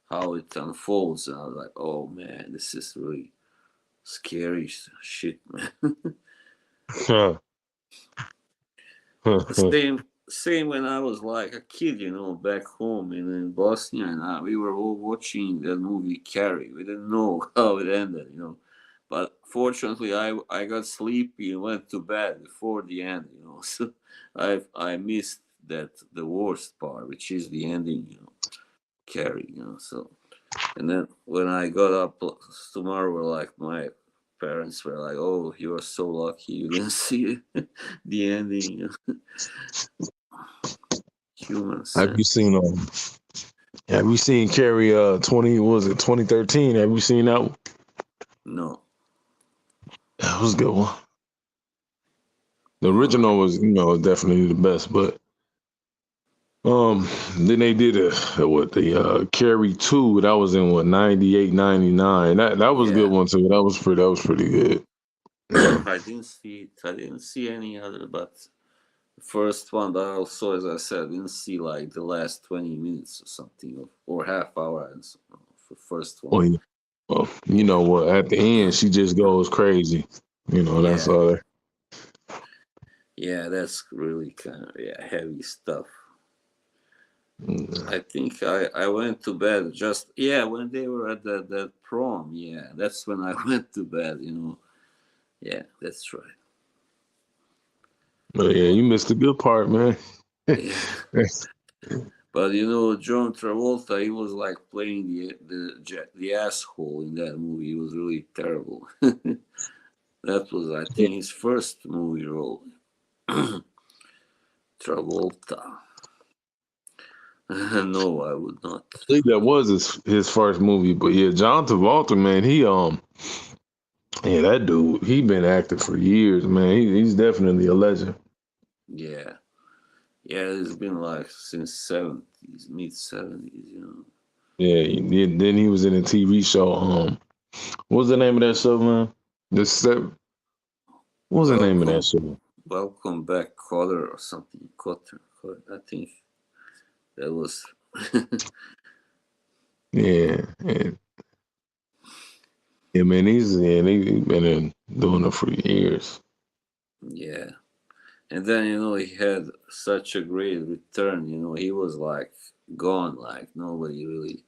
how it unfolds, and I was like, oh man, this is really scary shit, man. Same when I was like a kid, back home in Bosnia, and we were all watching the movie Carrie. We didn't know how it ended, But fortunately, I got sleepy and went to bed before the end, So I missed the worst part, which is the ending, Carrie, So and then when I got up tomorrow, like my parents were like, "Oh, you are so lucky you didn't see the ending." Human have you sense. seen Have you seen Carrie 20 what was it 2013? Have you seen that one? No, That was a good one. The no. original was, definitely the best, but then they did what the Carrie 2, that was in what 98, 99. That was a good Yeah, one too. That was pretty good. Yeah. I didn't see it. I didn't see any other, but the first one. But also, as I said, I didn't see like the last 20 minutes or something, or half hour, and so, for first one. Well, you Yeah, know what? At the end, she just goes crazy. That's yeah, all. yeah. That's really kind of heavy stuff. Mm. I think I went to bed just when they were at that prom. Yeah, that's when I went to bed. Yeah, that's right. But yeah, you missed the good part, man. Yeah, but John Travolta, he was like playing the asshole in that movie. He was really terrible. That was, I I think, his first movie role. Travolta. No, I would not. believe that was his first movie, but yeah, John Travolta, man, yeah, that dude, he been acting for years, man. He's definitely a legend. Yeah, yeah. It's been like since '70s, mid '70s. Yeah, then he was in a TV show. What was the name of that show, man? The set. What was the name of that Welcome, show? welcome back, Cotter or something. Cotter, I think that was. Yeah, yeah, man. He been doing it for years. Yeah. And then, he had such a great return. He was like gone, like nobody really,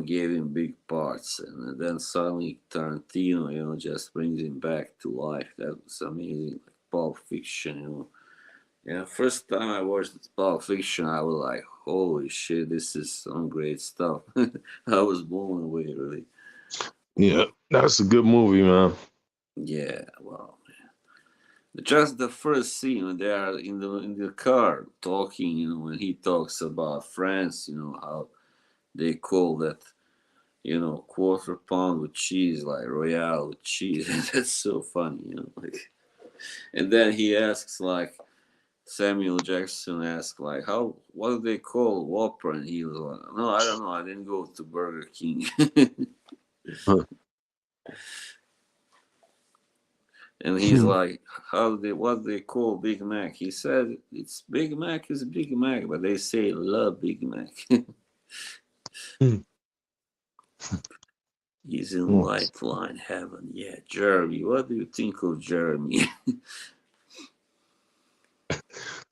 gave him big parts. And then suddenly Tarantino, just brings him back to life. That was amazing. Like Pulp Fiction. Yeah, first time I watched Pulp Fiction, I was like, holy shit, this is some great stuff. I was blown away, really. Yeah, that's a good movie, man. Yeah, wow. Just the first scene when they are in the car talking, when he talks about France, how they call that, quarter pound with cheese, like Royale with cheese. That's so funny, like. And then he asks, like, Samuel Jackson asks, like, what do they call Whopper? And he was like, no, I don't know. I didn't go to Burger King. Huh. And he's like, what do they call Big Mac? He said, it's Big Mac is Big Mac, but they say love Big Mac. He's in Lifeline Heaven. Yeah, Jeremy. What do you think of Jeremy?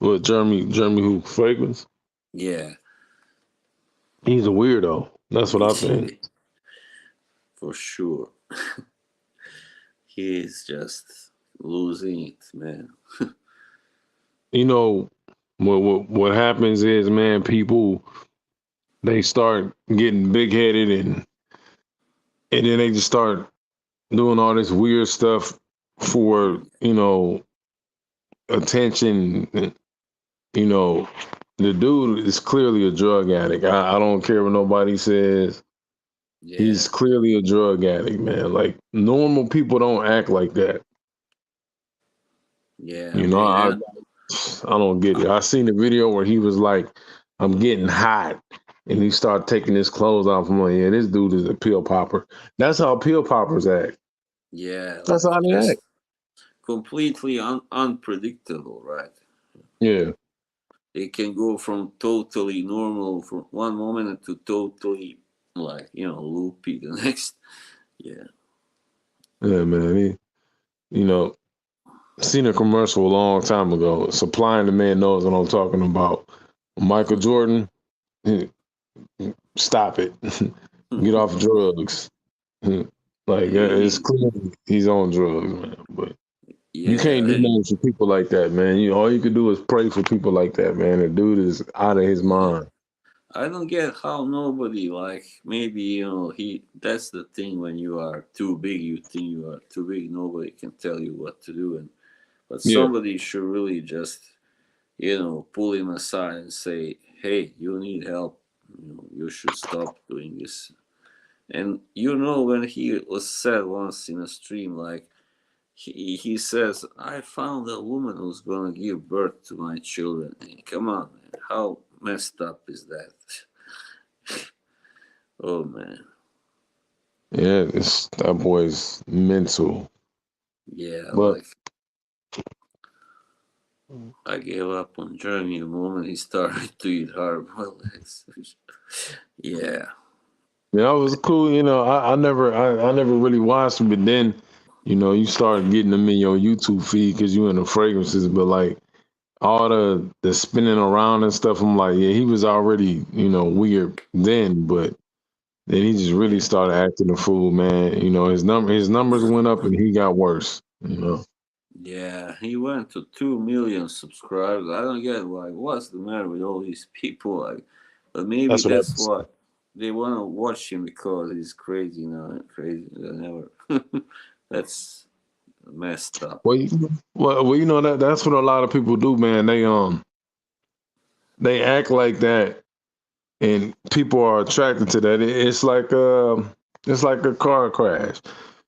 Well, Jeremy who Fragrance? Yeah, He's a weirdo. That's what I think. for sure. He's just losing it, man. You know, what happens is, man, people they start getting big headed and then they just start doing all this weird stuff for, attention. You know, the dude is clearly a drug addict. I don't care what nobody says. He's Yeah, clearly a drug addict, man. Like normal people don't act like that. yeah, You know, I man. I don't get it. I seen the video where he was like, "I'm getting hot," and he started taking his clothes off. I'm like, "Yeah, this dude is a pill popper." That's how pill poppers act. Yeah, That's like how they just act. completely unpredictable, right? Yeah, They can go from totally normal from one moment to totally like loopy the next. Yeah, yeah, man. You know, seen a commercial a long time ago. Supply and Demand knows what I'm talking about. Michael Jordan, eh, stop it. Get off drugs. Like it's he, clear he's on drugs, man. But you yeah. can't do And nothing for people like that, man. All you can do is pray for people like that, man. The dude is out of his yeah, mind. I don't get how nobody, like, maybe he. That's the thing, when you are too big, you think you are too big. Nobody can tell you what to do, and but Yeah, somebody should really just pull him aside and say, hey, you need help. You should stop doing this. And when he was said once in a stream, like, he says, I found a woman who's gonna give birth to my children. Come on, man. How messed up is that? Oh man. yeah. That boy's mental. Yeah, But like, I gave up on Jeremy the moment he started to eat hard-boiled eggs. Yeah. yeah, it was cool. I never really watched him. But then, you start getting them in your YouTube feed because you in the fragrances. But like all the spinning around and stuff, I'm like, yeah, he was already weird then, but then he just really Yeah. started acting a fool, man. His numbers went up and he got worse. Yeah, he went to 2 million subscribers. I don't get, like, what's the matter with all these people, like, but maybe That's what that's happens. what they want to watch him, because he's crazy now, crazy than ever. That's messed up. Well, that's what a lot of people do, man. They act like that, and people are attracted to that. It's like a car crash.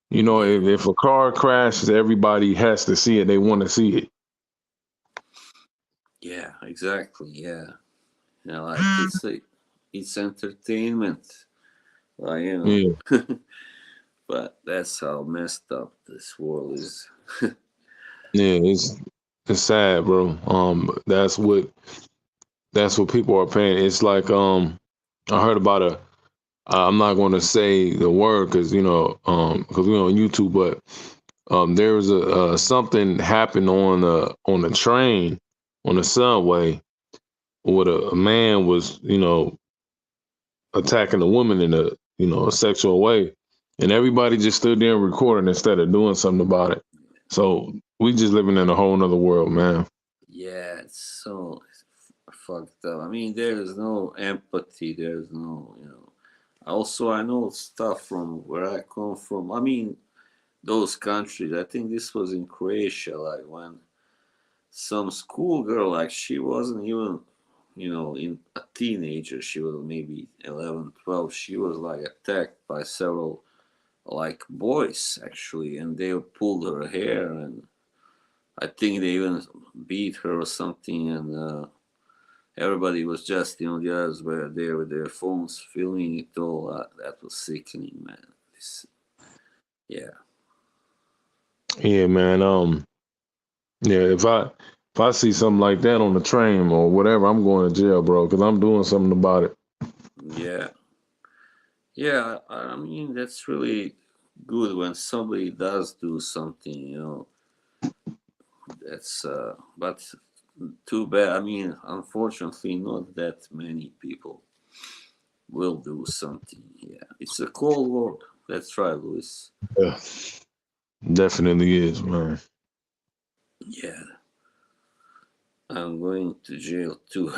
Yeah, If a car crashes, everybody has to see it. They want to see it. yeah, exactly. Yeah, like, it's entertainment, like, Yeah. but that's how messed up this world is. Yeah, it's sad, bro. That's what people are paying. It's like I heard about a. I'm not going to say the word because because we're on YouTube, but there was a something happened on the train on the subway where a man was attacking a woman in a sexual way, and everybody just stood there and recorded instead of doing something about it. So we just living in a whole nother world, man. Yeah, it's so fucked up. I mean, there is no empathy. There's no. Also, I know stuff from where I come from. I mean, those countries. I think this was in Croatia, like when some schoolgirl, like she wasn't even, in a teenager. She was maybe 11, 12. She was like attacked by several like boys actually, and they pulled her hair, and I think they even beat her or something, and everybody was just, the others were there with their phones filming it all. That was sickening, man. This, yeah, Yeah, man. Yeah, if I see something like that on the train or whatever, I'm going to jail, bro, because I'm doing something about it. yeah, yeah. I mean, that's really good when somebody does do something. That's but too bad. I mean, unfortunately, not that many people will do something. Yeah, it's a cold world. That's right, Luis. Yeah, definitely is, man. Yeah, I'm going to jail too.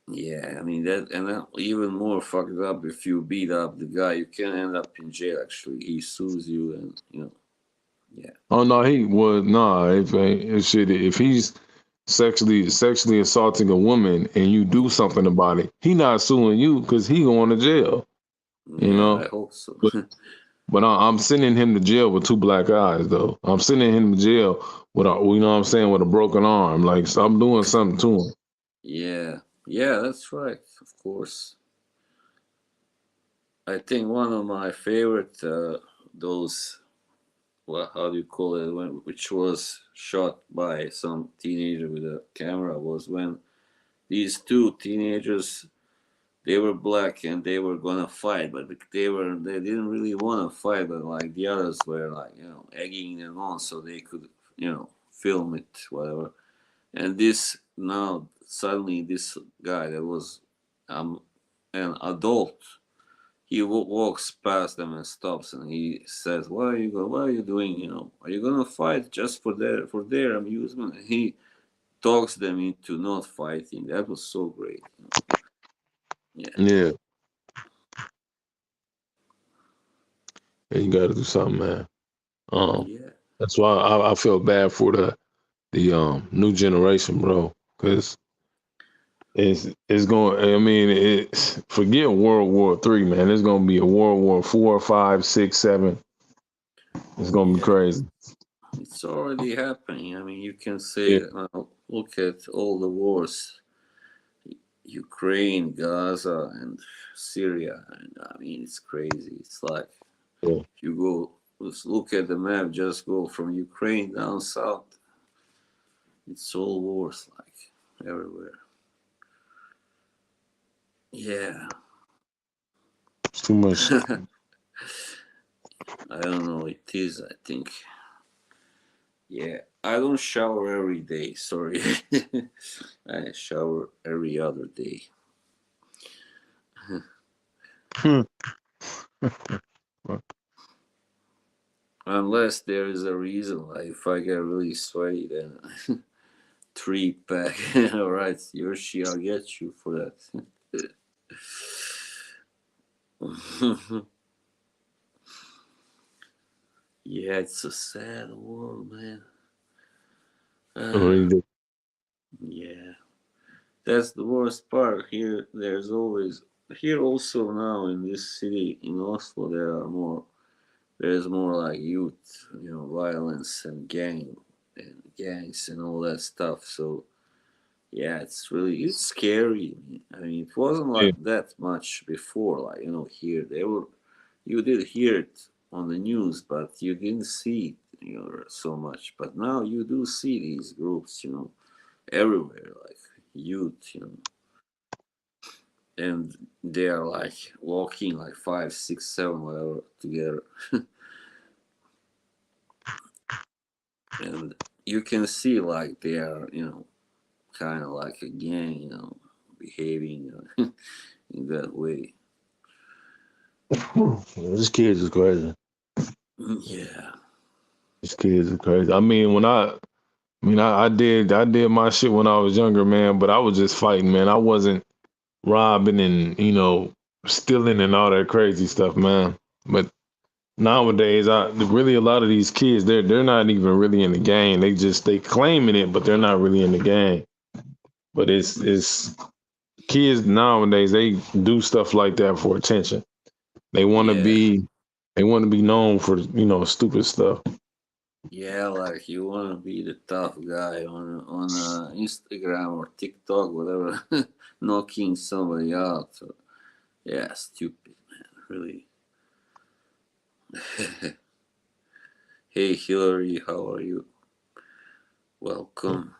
Yeah, I mean that, and then even more fucked up if you beat up the guy, you can end up in jail. Actually, he sues you, and yeah, Oh no, he would nah. If he's sexually assaulting a woman and you do something about it, he not suing you because he going to jail. You yeah, know, I hope so. but I'm sending him to jail with two black eyes though. I'm sending him to jail with what I'm saying, with a broken arm. Like, so I'm doing something to him. Yeah, yeah, that's right. Of course, I think one of my favorite those, well, how do you call it, which was shot by some teenager with a camera, was when these two teenagers, they were black and they were gonna fight, but they didn't really want to fight, but like the others were like, egging them on so they could, film it, whatever. And this, now suddenly this guy that was an adult, he walks past them and stops, and he says, what are you doing, are you gonna fight just for their amusement? And he talks them into not fighting. That was so great. Yeah, Yeah, yeah, you got to do something, man. Um, yeah, that's why I feel bad for the new generation, bro, because it's going. I mean, it's forget World War III, man. It's going to be a World War IV, five, six, seven. It's going to be yeah. crazy. It's already happening. I mean, you can say, Yeah, look at all the wars: Ukraine, Gaza, and Syria. And I mean, it's crazy. It's like yeah, if you go, just look at the map, just go from Ukraine down south. It's all wars, like everywhere. Yeah, it's too much. I don't know. It is, I think. Yeah, I don't shower every day. Sorry, I shower every other day. Hmm. Unless there is a reason, like if I get really sweaty, then 3 pack. All right, Yoshi, I'll get you for that. Yeah, it's a sad world, man. Uh, yeah, that's the worst part. Here, here also now in this city in Oslo, there's more like youth, violence and gangs and all that stuff. So yeah, it's scary. I mean, it wasn't Yeah, like that much before. Like here, you did hear it on the news, but you didn't see it, so much. But now you do see these groups, everywhere, like youth, and they are like walking like 5, 6, 7, whatever together, and you can see like they are, kind of like a gang, behaving in that way. This kids is crazy. Yeah, This kids is crazy. I mean, I did my shit when I was younger, man. But I was just fighting, man. I wasn't robbing and stealing and all that crazy stuff, man. But nowadays, really a lot of these kids, they're not even really in the game. They claiming it, but they're not really in the game. But it's kids nowadays, they do stuff like that for attention. They want to yeah, be they want to be known for stupid stuff. yeah. Like you want to be the tough guy on Instagram or TikTok, whatever, knocking somebody out. So, yeah, stupid, man. Really. Hey, Hillary, how are you? Welcome.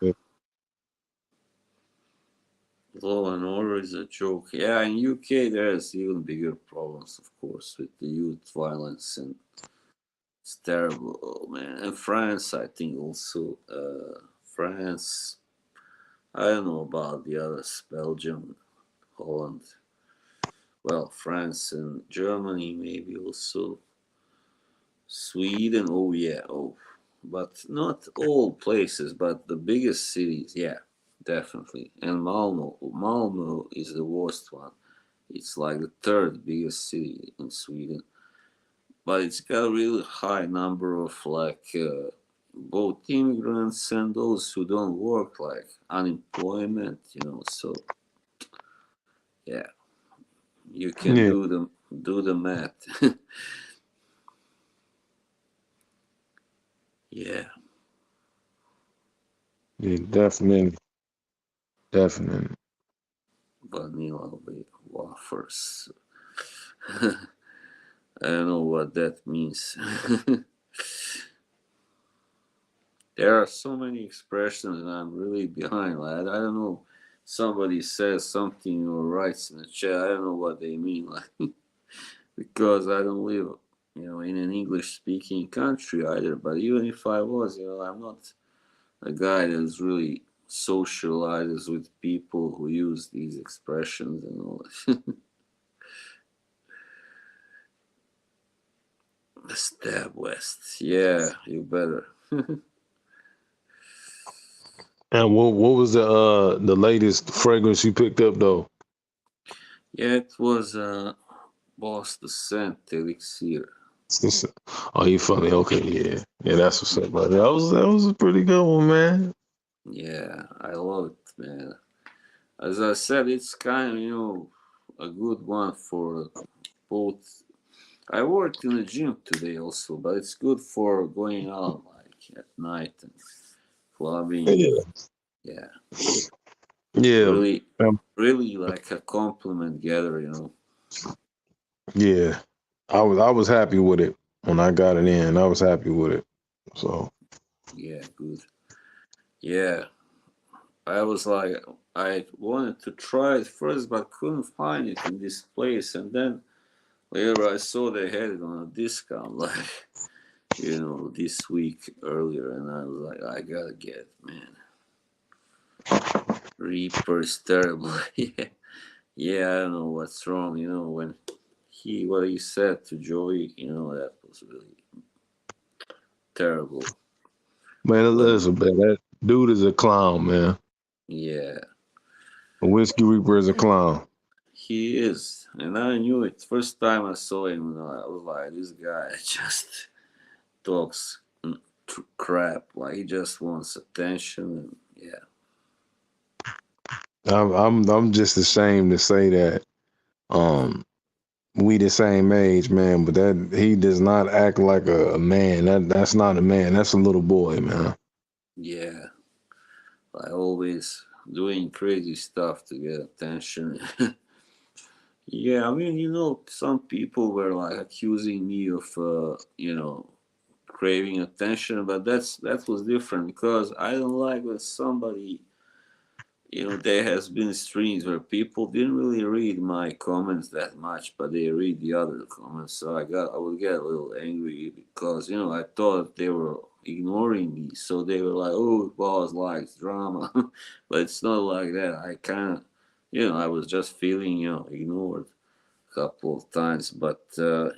Law and order is a joke. Yeah, in UK there's even bigger problems, of course, with the youth violence, and it's terrible, man. And France, I think also. France. I don't know about the others. Belgium, Holland. Well, France and Germany, maybe also. Sweden. Oh yeah. Oh, but not all places, but the biggest cities. Yeah, definitely. And Malmo. Malmo is the worst one. It's like the third biggest city in Sweden, but it's got a really high number of like both immigrants and those who don't work, like unemployment. So yeah, you can Yeah, do the math. Yeah, yeah, definitely. vanilla wafers. I don't know what that means. There are so many expressions and I'm really behind. Like, I don't know. Somebody says something or writes in the chat. I don't know what they mean. Like, because I don't live, in an English speaking country either. But even if I was, I'm not a guy that's really socializes with people who use these expressions and all that. Stab West. Yeah, you better. And what was the latest fragrance you picked up though? Yeah, it was Boss the Scent Elixir. It's this- Oh, you funny? Okay, yeah, yeah. That's what's up, buddy. That was a pretty good one, man. Yeah, I love it, man. As I said, it's kind of, a good one for both. I worked in the gym today also, but it's good for going out like at night and clubbing. Yeah, Yeah, yeah, really, um, really like a compliment gather. yeah. I was happy with it when I got it in. I was happy with it. So Yeah, good. Yeah, I was like, I wanted to try it first, but couldn't find it in this place, and then later I saw they had it on a discount, like this week earlier, and I was like, I gotta get it, man. Reaper's terrible. Yeah, yeah. I don't know what's wrong. When what he said to Joey, that was really terrible. man, But listen, man, that dude is a clown, man. yeah, A whiskey reaper is a clown. he is, and I knew it. First time I saw him, I was like, this guy just talks crap. Like he just wants attention, and yeah, I'm just ashamed to say that. Um, we the same age, man, but that he does not act like a man. That's not a man. That's a little boy, man. yeah. Like always doing crazy stuff to get attention. Yeah, I mean, some people were like accusing me of, craving attention, but that was different because I don't like when somebody, there has been streams where people didn't really read my comments that much, but they read the other comments. So I would get a little angry because I thought they were ignoring me. So they were like, "Oh, boss likes drama," but it's not like that. I kind of, I was just feeling, ignored a couple of times, but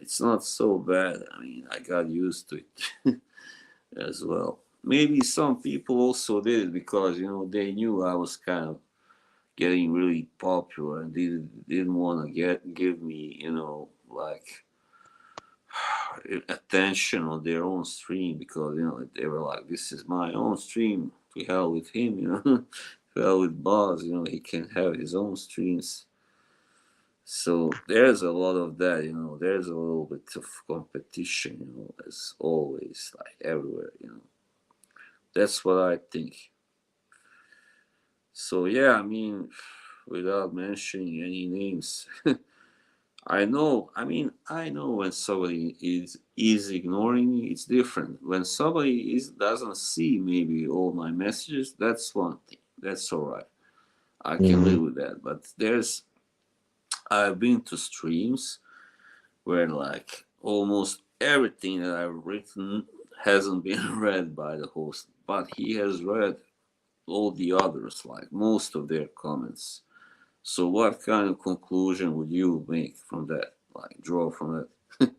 it's not so bad. I mean, I got used to it as well. Maybe some people also did it because they knew I was kind of getting really popular and didn't want to give me like attention on their own stream because they were like, this is my own stream, to hell with him, to hell with Boz, he can have his own streams. So there's a lot of that, there's a little bit of competition, as always, like everywhere. That's what I think. So yeah, I mean, without mentioning any names, I know when somebody is ignoring me, it's different. When somebody doesn't see maybe all my messages, that's one thing. That's all right. I can Hmm. live with that. But I've been to streams where like almost everything that I've written hasn't been read by the host, but he has read all the others, like most of their comments. So what kind of conclusion would you make from that? Like draw from that?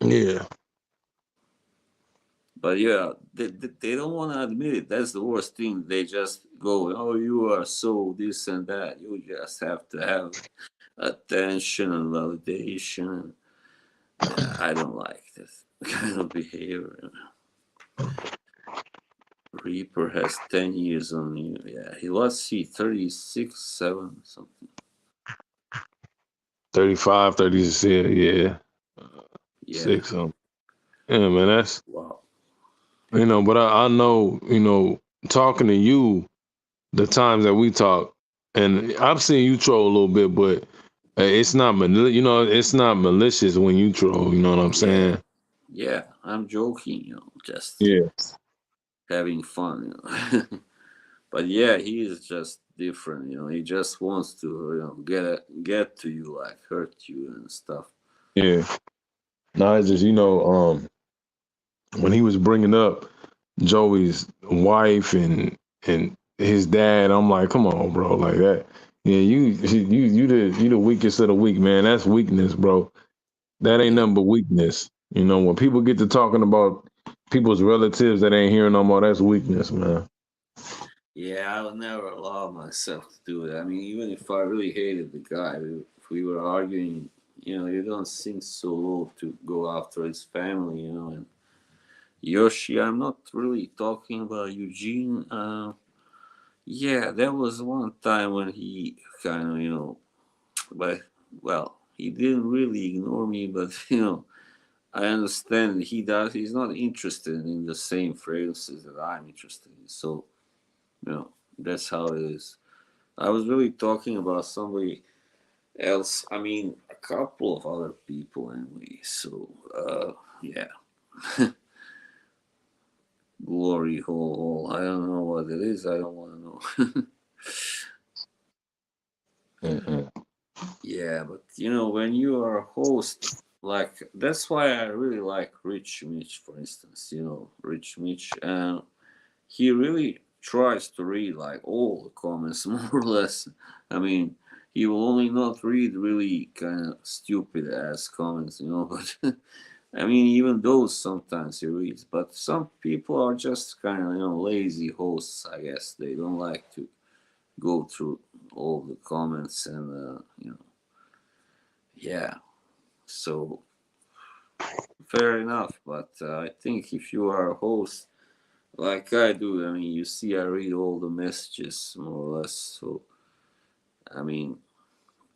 Yeah. But yeah, they don't want to admit it. That's the worst thing. They just go, "Oh, you are so this and that. You just have to have attention and validation." Yeah, I don't like this kind of behavior. Reaper has 10 years on you. Yeah, let's see, 36, 7, something. 35, 36, yeah. Yeah, 6. Yeah, man, that's, wow. but I know, talking to you, the times that we talk, and I've seen you troll a little bit, but it's not, it's not malicious when you troll, you know what I'm Yeah, saying? yeah, I'm joking, just Yeah. having fun, But yeah, he is just different, He just wants to, get to you, like hurt you and stuff. Yeah. No, it's just, when he was bringing up Joey's wife and his dad, I'm like, come on, bro, like that. Yeah, you the weakest of the weak, man. That's weakness, bro. That ain't Yeah, nothing but weakness. When people get to talking about people's relatives that ain't here no more, that's weakness, man. yeah, I would never allow myself to do that. I mean, even if I really hated the guy, if we were arguing, you don't think so low to go after his family, And Yoshi, I'm not really talking about Eugene. Yeah, there was one time when he kind of, but well, he didn't really ignore me, but I understand he does. He's not interested in the same fragrances that I'm interested in. So, that's how it is. I was really talking about somebody else. I mean, a couple of other people anyway. So, yeah, glory hole. I don't know what it is. I don't want to know. Mm-mm. Yeah, but when you are a host, like that's why I really like Rich Mitch, for instance. Rich Mitch, and he really tries to read like all the comments more or less. I mean, he will only not read really kind of stupid ass comments, but I mean, even those sometimes he reads. But some people are just kind of lazy hosts. I guess they don't like to go through all the comments and yeah. So fair enough, but I think if you are a host like I do, I mean, you see, I read all the messages more or less. So I mean,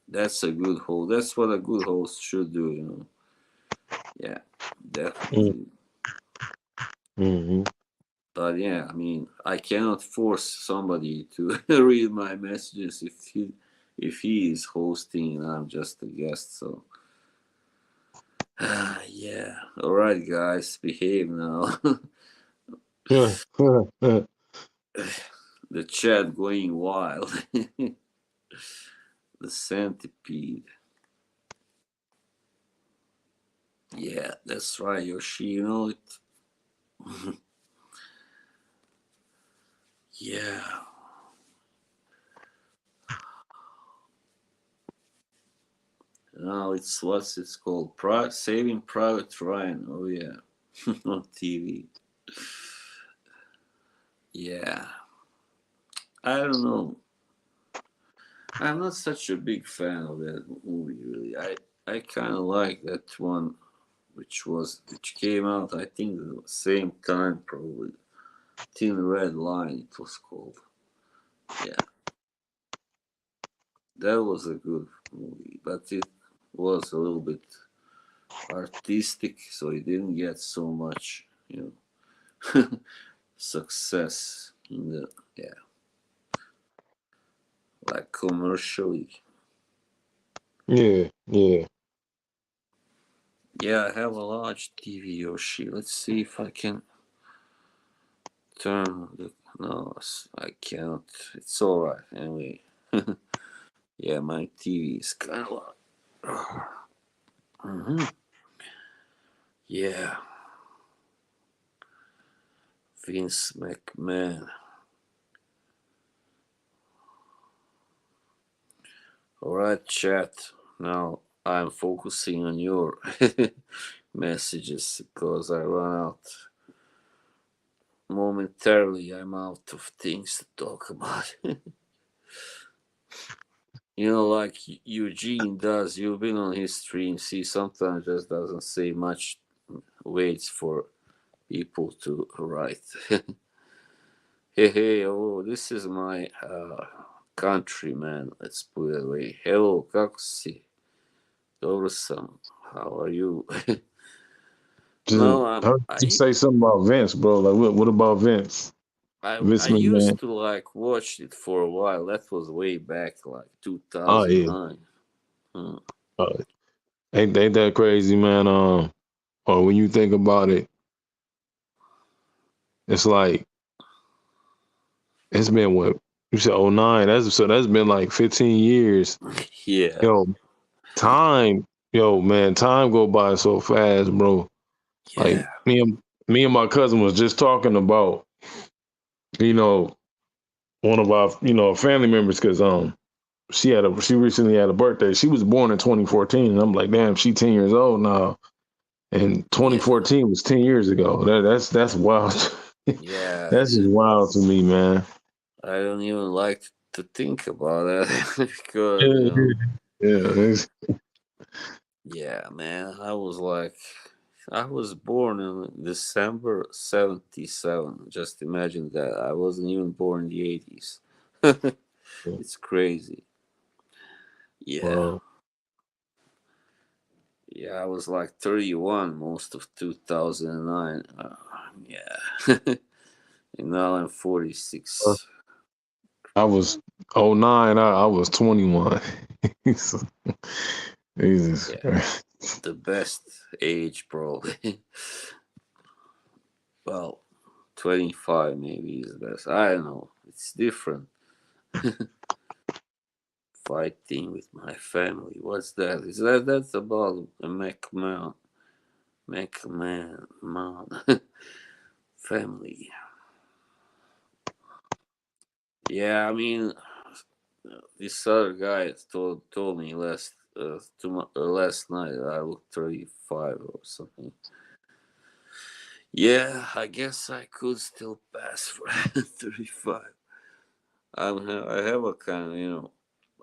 that's a good host. That's what a good host should do. Yeah, definitely. Mm-hmm. But yeah, I mean, I cannot force somebody to read my messages if he is hosting and I'm just a guest. So, yeah. All right, guys, behave now. The chat going wild. The centipede. Yeah, that's right, Yoshi. You know it. Yeah. Now it's what's it's called? Saving Private Ryan. Oh yeah, on TV. Yeah. I don't know. I'm not such a big fan of that movie, really. I kind of like that one, which came out. I think the same time, probably. Thin Red Line. It was called. Yeah, that was a good movie, but it was a little bit artistic, so it didn't get so much, success in the, yeah, like commercially. Yeah, yeah. Yeah, I have a large TV, Yoshi. Let's see if I can turn the. No, I can't. It's alright. Anyway, yeah, my TV is kind of like. Yeah, Vince McMahon. Alright, chat. Now I'm focusing on your messages because I run out momentarily. I'm out of things to talk about. Like Eugene does. You've been on his streams. He sometimes just doesn't say much, waits for people to write. Hey, hey, oh, this is my countryman. Let's put it away. Hello, kako si? Dobro sam. How are you? Just, No, just say something about Vince, bro. Like, what about Vince? I Vince used McMahon. to like watch it for a while. That was way back, like Oh yeah. 2009. Hmm. Uh, ain't that crazy, man? Or when you think about it, it's like it's been what you said, '09. That's been like 15 years. Yeah, Yo, time, yo, man, time go by so fast, bro. yeah, Like me and my cousin was just talking about, you know, one of our, family members, because she recently had a birthday. She was born in 2014, and I'm like, damn, she 10 years old now. And yeah, 2014 was 10 years ago. That's wild. yeah. That's just wild to me, man. I don't even like to think about that because Yeah, it's- yeah, man. I was born in December '77. Just imagine that. I wasn't even born in the '80s. It's crazy. Yeah. wow. Yeah, I was like 31 most of 2009. Yeah. And now I'm 46. I was '09. I was 21. So, Jesus Yeah. Christ. The best age, probably. Well, 25 maybe is best. I don't know. It's different. Fighting with my family. What's that? That's about a McMahon. McMahon. Man. Family. Yeah, I mean, this other guy told me last night I looked 35 or something. Yeah, I guess I could still pass for 35. I have a kind of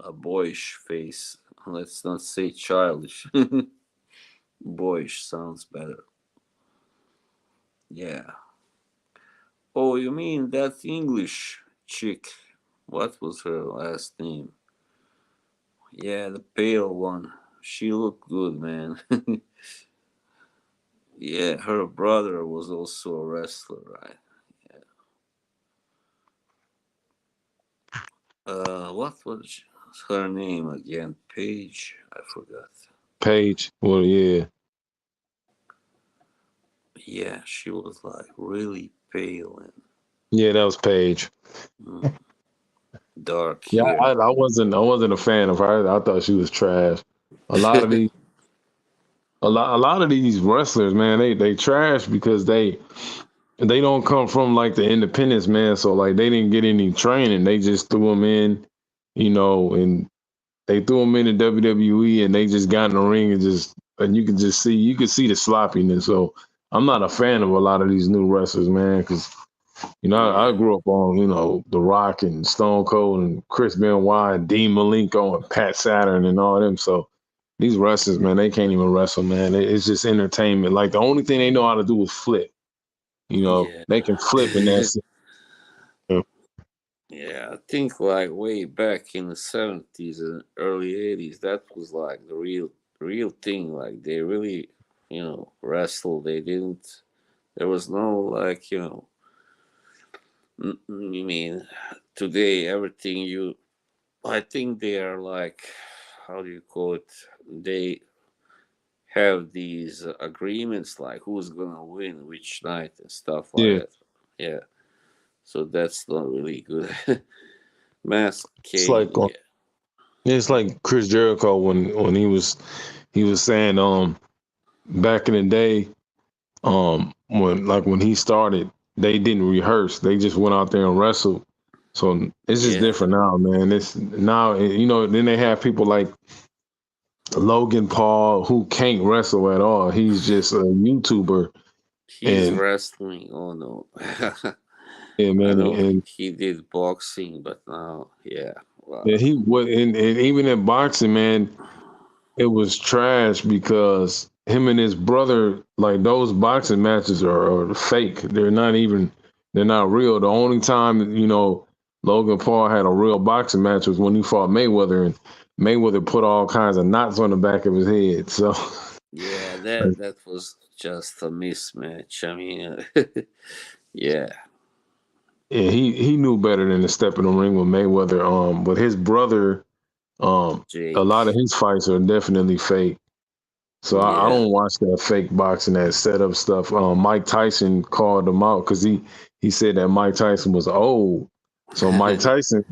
a boyish face. Let's not say childish. Boyish sounds better. Yeah. Oh, you mean that English chick? What was her last name? Yeah, the pale one. She looked good, man. Yeah, her brother was also a wrestler, right? What was she? What's her name again? Paige? I forgot. Paige. Well, yeah, Yeah, she was like really pale and yeah, that was Paige. mm, dark Yeah, hair. I wasn't a fan of her. I thought she was trash. A lot of these, a lot of these wrestlers, man, they trash because they don't come from like the independents, man. So like they didn't get any training. They just threw them in, and they threw them in the WWE, and they just got in the ring and you could see the sloppiness. So I'm not a fan of a lot of these new wrestlers, man, because I Yeah, grew up on The Rock and Stone Cold and Chris Benoit and Dean Malenko and Pat Saturn and all them. So these wrestlers, man, they can't even wrestle, man. It's just entertainment. Like the only thing they know how to do is flip. yeah. They can flip and that's it. Yeah, I think like way back in the 70s and early 80s, that was like the real thing. Like they really, wrestled. They didn't. There was no like, I mean, today everything you. I think they are like, how do you call it? They have these agreements like who's gonna win which night and stuff like Yeah. that. Yeah, so that's not really good. Mask It's Kane, like yeah. it's like Chris Jericho when he was saying back in the day when he started, they didn't rehearse. They just went out there and wrestled. So it's just Yeah, different now, man. It's now then they have people like Logan Paul who can't wrestle at all. He's just a YouTuber. he's And wrestling. Oh no, yeah, I man, know and he did boxing, but now, yeah, yeah, wow, he would, and even in boxing, man, it was trash because him and his brother, like those boxing matches are fake. They're not real. The only time Logan Paul had a real boxing match was when he fought Mayweather, and Mayweather put all kinds of knots on the back of his head. So yeah, that was just a mismatch. I mean, yeah, yeah, he knew better than to step in the ring with Mayweather. But his brother, a lot of Jake, his fights are definitely fake. So I yeah, don't watch that fake boxing, that setup stuff. Mike Tyson called him out because he said that Mike Tyson was old. So Mike Tyson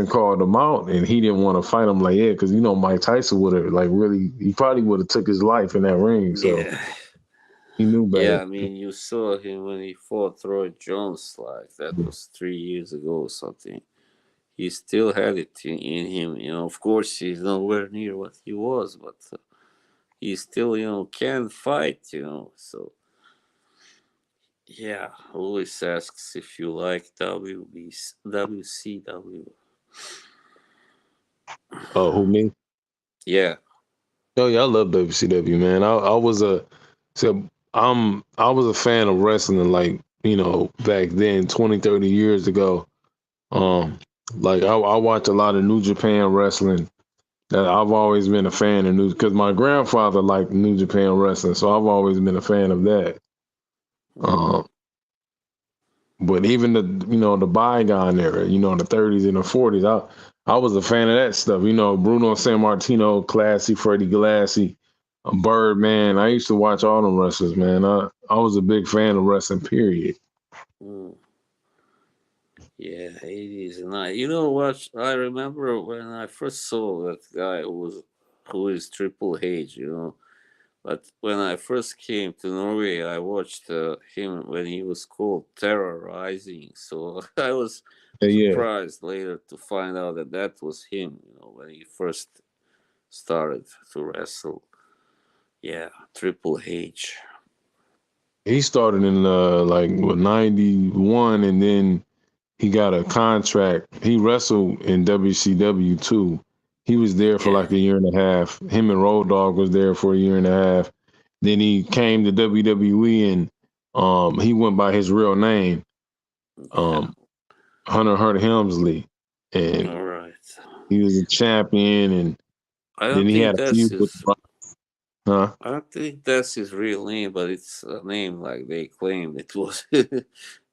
called him out, and he didn't want to fight him like because Mike Tyson would have like really he probably would have took his life in that ring. So yeah. he knew Yeah, better. I mean, you saw him when he fought Roy Jones, like that was 3 years ago or something. He still had it in him, Of course, he's nowhere near what he was, but he still, can fight. So, yeah, always asks if you like WCW. Oh, who me? Yeah, Oh yeah, I love WCW, man. I was a fan of wrestling like back then, 20, 30 years ago. Um, like I watch a lot of New Japan wrestling. That I've always been a fan of New because my grandfather liked New Japan wrestling, so I've always been a fan of that. mm, Um, but even the bygone era, the 30s and the 40s, I was a fan of that stuff. Bruno San Martino, Classy, Freddie Glassie, Birdman. I used to watch all them wrestlers, man. I was a big fan of wrestling. Period. mm. Yeah, 80s and 90s. You know what? I remember when I first saw that guy who is Triple H. But when I first came to Norway, I watched him when he was called Terror Rising. So I was Yeah, surprised later to find out that that was him, when he first started to wrestle. Yeah, Triple H. he started in like what 91, and then he got a contract. He wrestled in WCW too. He was there for Yeah, like a year and a half. Him and Road Dogg was there for a year and a half. Then he came to WWE and he went by his real name, yeah. um, Hunter Helmsley, and All right. he was a champion. And I then don't he think had a that's feud with his. huh? I don't think that's his real name, but it's a name like they claimed it was.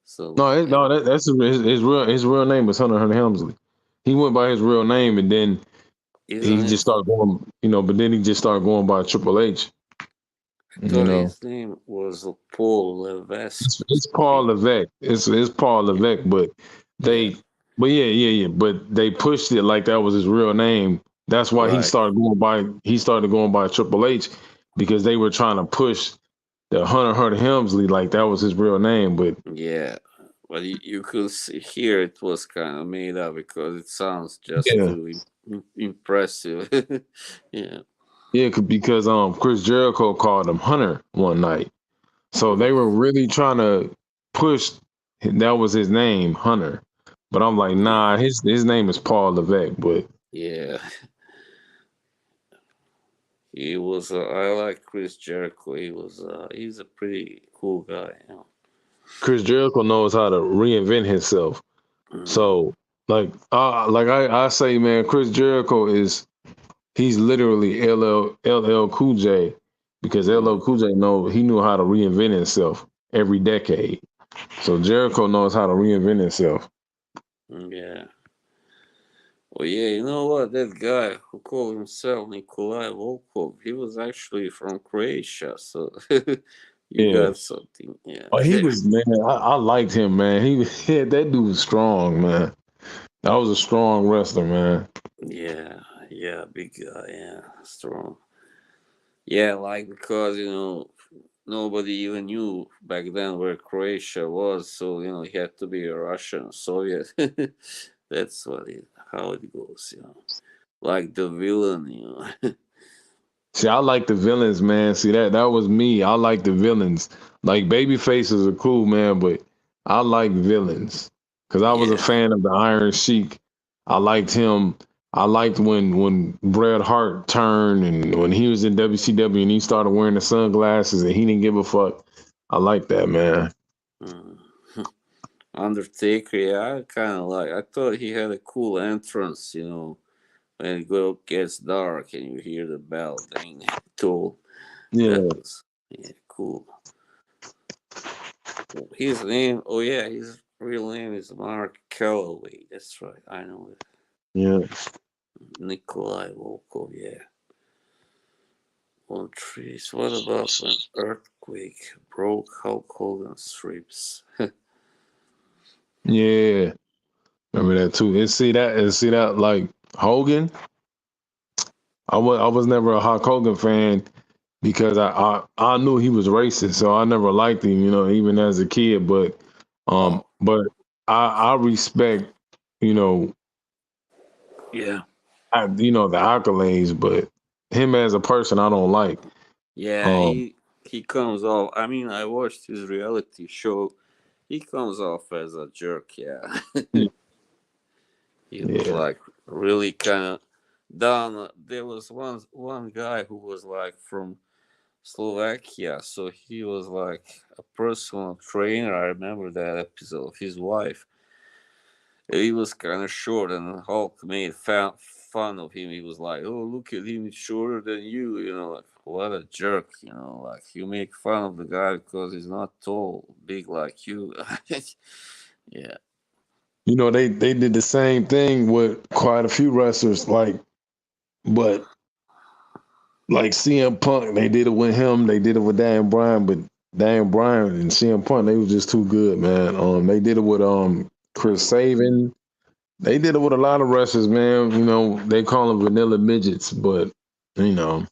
So No, yeah. that's his real name was Hunter Helmsley. he went by his real name, and then he Isn't just it? started going, but then he just started going by Triple H. I thought his name was Paul Levesque. It's Paul Levesque. It's Paul Yeah, Levesque, but yeah, they, but yeah. But they pushed it like that was his real name. That's why right. he started going by Triple H because they were trying to push the Hunter Helmsley like that was his real name. But Yeah, but you could see here it was kind of made up because it sounds just yeah, too impressive. Yeah. yeah, because Chris Jericho called him Hunter one night, so they Mm, were really trying to push that was his name, Hunter. But I'm like, yeah. nah, his name is Paul Levesque. But Yeah. He was. I like Chris Jericho. He's a pretty cool guy. Chris Jericho knows how to reinvent himself. Mm, So I say, man, Chris Jericho he's literally LL Cool J because LL mm, Cool J he knew how to reinvent himself every decade. So Jericho knows how to reinvent himself. yeah. Well, yeah. You know what? That guy who called himself Nikolai Volkov, he was actually from Croatia. So you Yeah. got something. Yeah. Oh, he There. was man. I liked him, man. Yeah, that dude was strong, man. That was a strong wrestler, man. Yeah. Yeah. Big guy. Yeah. Strong. Yeah. Like because nobody even knew back then where Croatia was, so he had to be a Russian Soviet. That's how it goes. Like the villain. See, I like the villains, man. See that was me. I like the villains. Like baby faces are cool, man, but I like villains because I was a Yeah. fan of the Iron Sheik. I liked him. I liked when Bret Hart turned and when he was in WCW and he started wearing the sunglasses and he didn't give a fuck. I like that, man. Mm. Undertaker, yeah, I kind of like. I thought he had a cool entrance, when it gets dark and you hear the bell ding toll. That Yeah, was cool. His name, oh yeah, his real name is Mark Calloway. That's right, I know it. yeah, Nikolai Volkov, yeah. On trees. What about when earthquake broke Hulk Hogan's ribs? yeah. Remember that too. And see that like Hogan. I was never a Hulk Hogan fan because I knew he was racist, so I never liked him, even as a kid. Oh, But I respect, you know, yeah. the accolades, but him as a person, I don't like. Yeah, Um, he comes off. I mean, I watched his reality show. He comes off as a jerk. Yeah, he was yeah, like really kind of down. There was one guy who was like from Slovakia, so he was like a personal trainer. I remember that episode of his wife. He was kind of short, and Hulk made fun of him. He was like, "Oh, look at him, he's shorter than you." Like what a jerk. Like you make fun of the guy because he's not tall, big like you. Yeah. they did the same thing with quite a few wrestlers, but like CM Punk, they did it with him. They did it with Dan Bryan, but Dan Bryan and CM Punk, they was just too good, man. They did it with Chris Mm. Sabin. They did it with a lot of wrestlers, man. They call them vanilla midgets, but you know,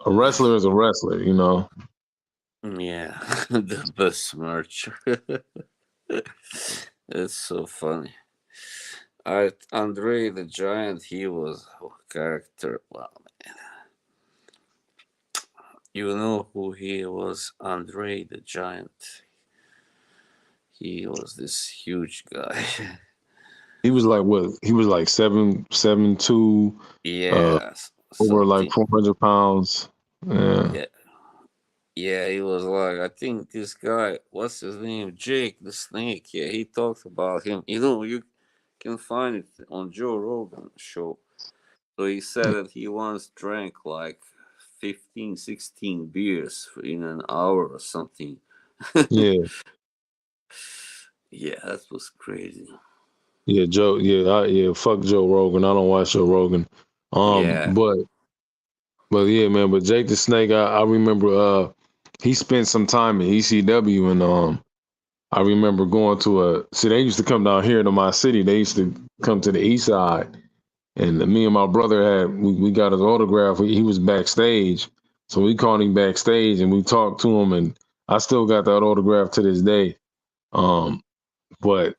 a wrestler is a wrestler. Yeah, the best merch. It's so funny. Andre the Giant, he was a character. Wow, you know who he was? Andre the Giant. He was this huge guy. He was like what? He was like 7'2", Yeah, over like something. 400 pounds. Yeah, Yeah, yeah, he was like, I think this guy, what's his name? Jake the Snake. Yeah, he talked about him. You can find it on Joe Rogan show. So he said that he once drank like 15, 16 beers in an hour or something. yeah, Yeah, that was crazy. Yeah, Joe. Yeah, yeah. Fuck Joe Rogan. I don't watch Joe Rogan. Yeah, But yeah, man. But Jake the Snake, I remember. He spent some time in ECW, and I remember going to a. See, they used to come down here to my city. They used to come to the east side, and me and my brother we got his autograph. He was backstage, so we called him backstage, and we talked to him, and I still got that autograph to this day. But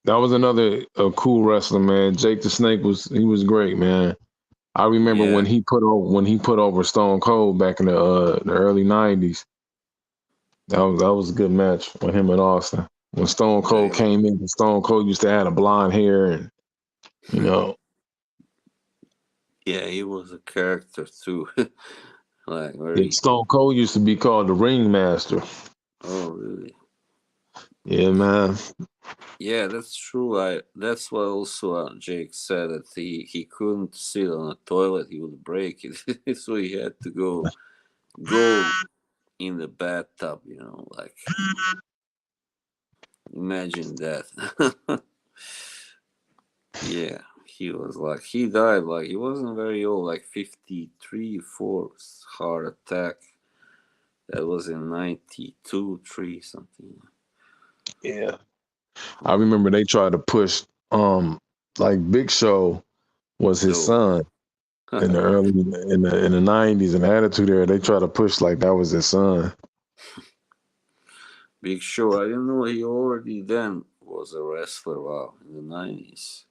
that was another cool wrestler, man. Jake the Snake was great, man. I remember yeah, when he put over Stone Cold back in the early '90s. That was a good match with him and Austin. When Stone Cold yeah, came in, Stone Cold used to have a blonde hair, and you know, yeah. He was a character too, like yeah, very. Stone Cold used to be called the Ringmaster. Oh, really? Yeah, man. Yeah, that's true. That's what also Jake said that he couldn't sit on a toilet; he would break it, so he had to go in the bathtub. Like imagine that. Yeah, he died like he wasn't very old, like 53, 4 heart attack. That was in 92, 3 something. Yeah, I remember they tried to push like Big Show was his So son in the early in the '90s, and the Attitude Era. They tried to push like that was his son. Big Show, I didn't know he already then was a wrestler. Wow, in the 90s.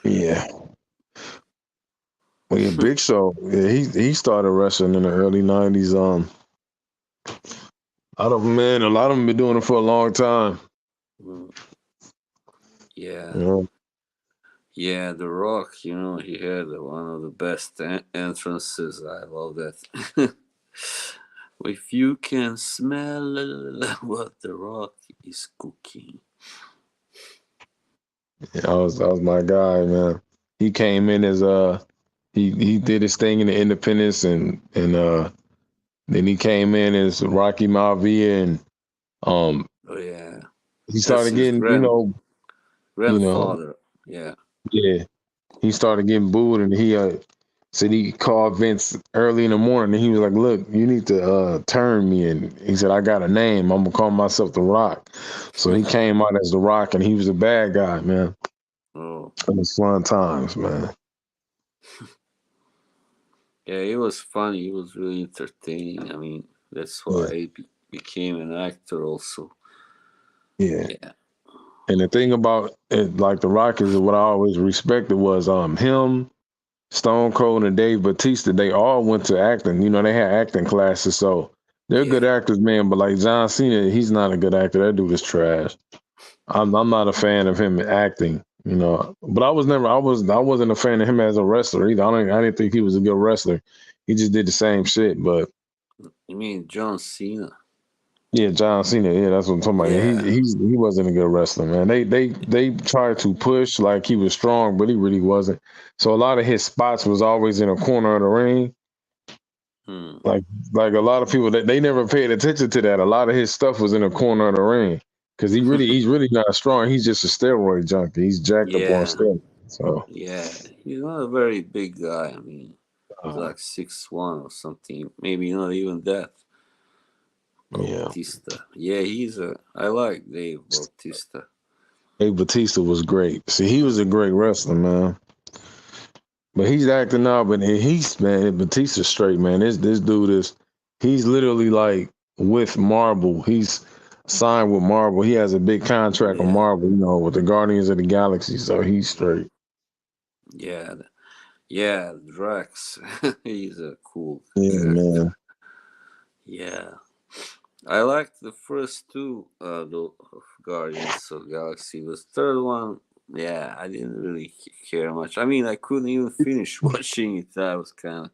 Yeah. Well, yeah, Big Show, yeah, he started wrestling in the early '90s. I don't man, a lot of them been doing it for a long time. Mm, yeah, You know? yeah. The Rock, he had one of the best entrances. I love that. If you can smell what the Rock is cooking. Yeah, that was my guy, man. He came in as he did his thing in the Independence, and then he came in as Rocky Maivia, and um Oh yeah, he that's started his getting you know grandfather. Yeah. yeah, he started getting booed, and he said he called Vince early in the morning, and he was like, "Look, you need to turn me." And he said, "I got a name. I'm gonna call myself The Rock." So he came out as The Rock, and he was a bad guy, man. Oh It was fun times, man. yeah, it was funny. It was really entertaining. I mean, that's Yeah, why he became an actor also. yeah. Yeah. And the thing about it, like The Rock, is what I always respected was him, Stone Cold, and Dave Batista. They all went to acting. They had acting classes, so they're good Yeah. actors, man. But like John Cena, he's not a good actor. That dude is trash. I'm not a fan of him acting. But I wasn't a fan of him as a wrestler either. I didn't think he was a good wrestler. He just did the same shit. But You mean John Cena? yeah, John Cena. Yeah, that's what I'm talking about. Yeah, Yeah. he wasn't a good wrestler, man. They tried to push like he was strong, but he really wasn't. So a lot of his spots was always in a corner of the ring. Hmm. Like a lot of people that they never paid attention to that. A lot of his stuff was in a corner of the ring because he's really not strong. He's just a steroid junkie. He's jacked up on Yeah. steroids. So Yeah. He's not a very big guy. I mean, he's uh, like 6'1" or something. Maybe not even that. yeah, Bautista. Yeah, I like Dave Bautista. hey, Batista was great. See, he was a great wrestler, man. But he's acting now, but man, Batista's straight, man. This dude he's literally like with Marvel. He's signed with Marvel. He has a big contract with Yeah. Marvel, with the Guardians of the Galaxy. So he's straight. Yeah. Yeah. Drax. He's a cool Yeah, character. man. Yeah. I liked the first two of Guardians of the Galaxy. The third one, yeah, I didn't really care much. I mean, I couldn't even finish watching it. I was kind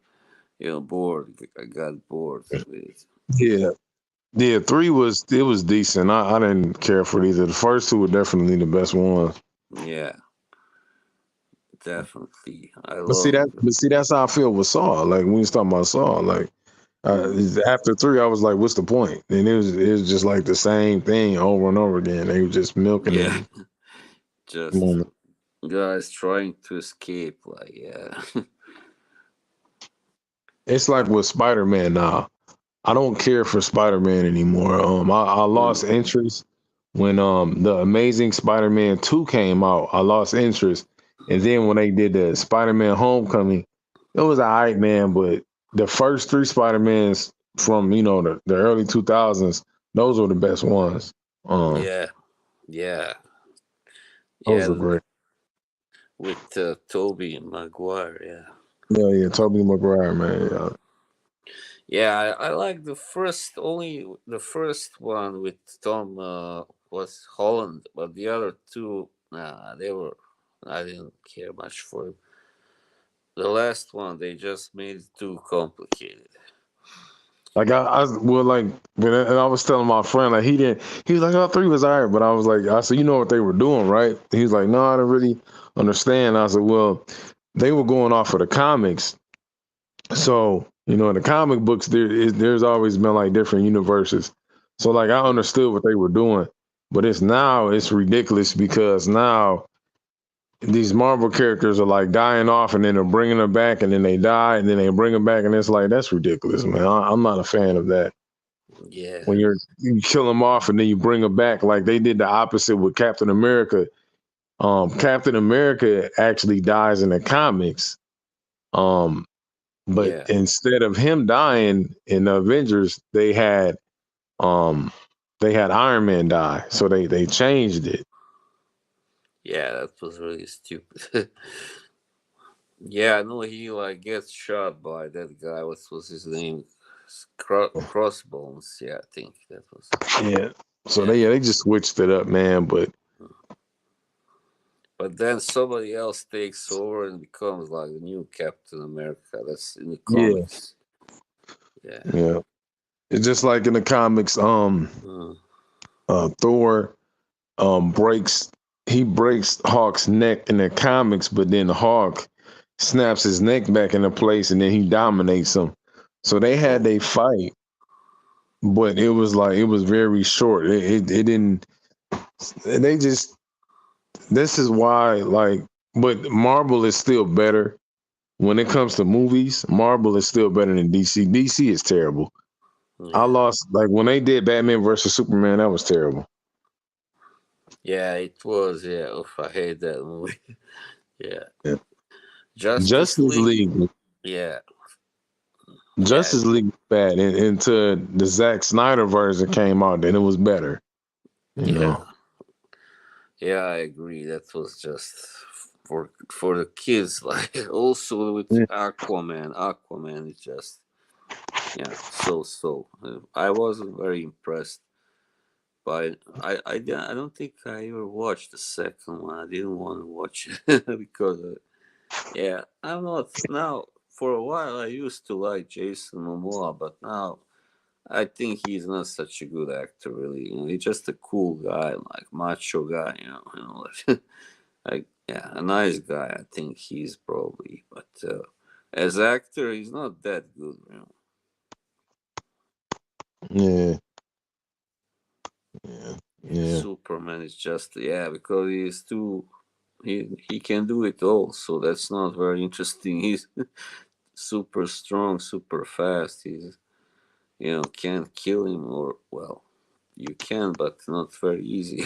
of, bored. I got bored with it. Yeah. Yeah, it was decent. I didn't care for it either. The first two were definitely the best ones. Yeah, definitely. I But see love that but see that's how I feel with Saw. Like when you talking about Saw, like mm, after three, I was like, "What's the point?" And it was just like the same thing over and over again. They were just milking yeah, it. just Moment. Guys trying to escape, like, yeah. It's like with Spider-Man now. I don't care for Spider-Man anymore. I Mm, lost interest when the Amazing Spider-Man 2 came out. I lost interest. And then when they did the Spider-Man Homecoming, it was alright, man, but the first three Spider-Mans from, the early 2000s, those were the best ones. yeah, yeah, Those yeah. were great. With Toby Maguire, yeah. Yeah, yeah, Tobey Maguire, man. Yeah. Yeah, I like only the first one with Tom was Holland, but the other two, nah, they were. I didn't care much for them. The last one, they just made it too complicated. Like like and I was telling my friend like he was like, oh, three was alright, but I said, you know what they were doing, right? He was like, no, I didn't really understand. I said, well, they were going off of the comics. So, in the comic books there's always been like different universes. So like I Mm. understood what they were doing, but it's ridiculous because now these Marvel characters are like dying off and then they're bringing them back and then they die and then they bring them back and it's like that's ridiculous, man. I'm not a fan of that. Yeah, When you kill them off and then you bring them back, like they did the opposite with Captain America. Captain America actually dies in the comics. Um, but yeah, instead of him dying in the Avengers, um they had Iron Man die. So they changed it. yeah. That was really stupid. Yeah, I know he like gets shot by that guy. What was his name? Crossbones. Yeah, I think that was. Yeah. So Yeah. they just switched it up, man. But But then somebody else takes over and becomes like the new Captain America. That's in the yeah, comics. Yeah. yeah. It's just like in the comics, Mm. Thor breaks he breaks Hawk's neck in the comics, but then Hawk snaps his neck back into place and then he dominates him. So they had Oh, a fight, but it was very short. It didn't they just this is why but Marvel is still better when it comes to movies. Marvel is still better than DC. DC is terrible. I yeah. lost like when they did Batman versus Superman, that was terrible. Yeah, it was. Yeah. Oof, I hate that movie. Yeah. Yeah. Justice Justice League. League Yeah. Yeah. Justice League was bad until the Zack Snyder version came out. Then it was better. You Yeah. know. Yeah, I agree. That was just for the kids. Like also with Yeah. Aquaman. Aquaman is just yeah, so. I wasn't very impressed by. I don't think I ever watched the second one. I didn't want to watch it because yeah, I'm not now. For a while, I used to like Jason Momoa, but now I think he's not such a good actor. Really, he's just a cool guy, like macho guy. Like, like yeah, a nice guy. I think he's probably, but as actor, he's not that good. Yeah. Yeah. Yeah. Superman is just yeah because he's too he can do it all. So that's not very interesting. He's super strong, super fast. He's can't kill him or well, you can, but not very easy.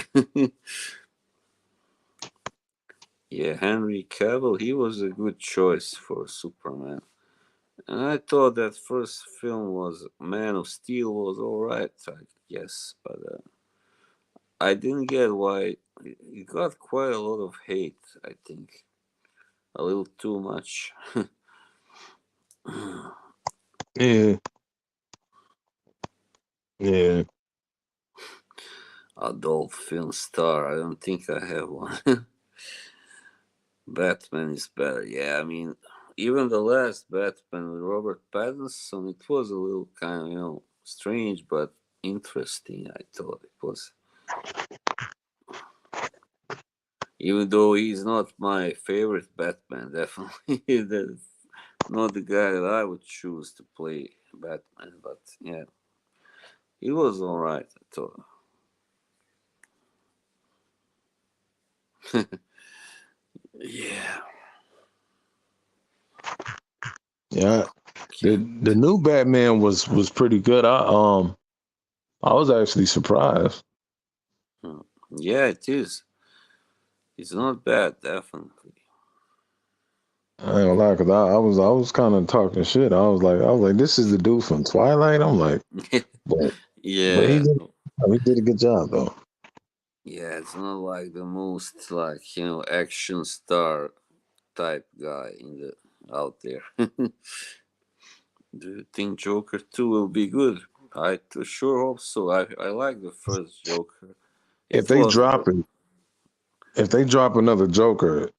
Yeah, Henry Cavill, he was a good choice for Superman. And I thought that first film was Man of Steel was alright, I guess, but I didn't get why it got quite a lot of hate. I think a little too much. Yeah. Yeah. Adult film star. I don't think I have one. Batman is better. Yeah, I mean, even the last Batman with Robert Pattinson, it was a little kind of strange but interesting. I thought it was, even though he's not my favorite Batman. Definitely, that's not the guy that I would choose to play Batman. But yeah, he was all right. I thought. Yeah. Yeah, the Can't. the new Batman was pretty good. I was actually surprised. Hmm. Yeah, it is. It's not bad, definitely. I ain't gonna lie, cause I was kind of talking shit. I was like, this is the dude from Twilight. I'm like, but but Yeah. he did a good job though. Yeah, it's not like the most like action star type guy in the out there. Do you think Joker 2 will be good? I sure hope so. I like the first Joker. If It they was drop it, if they drop another Joker,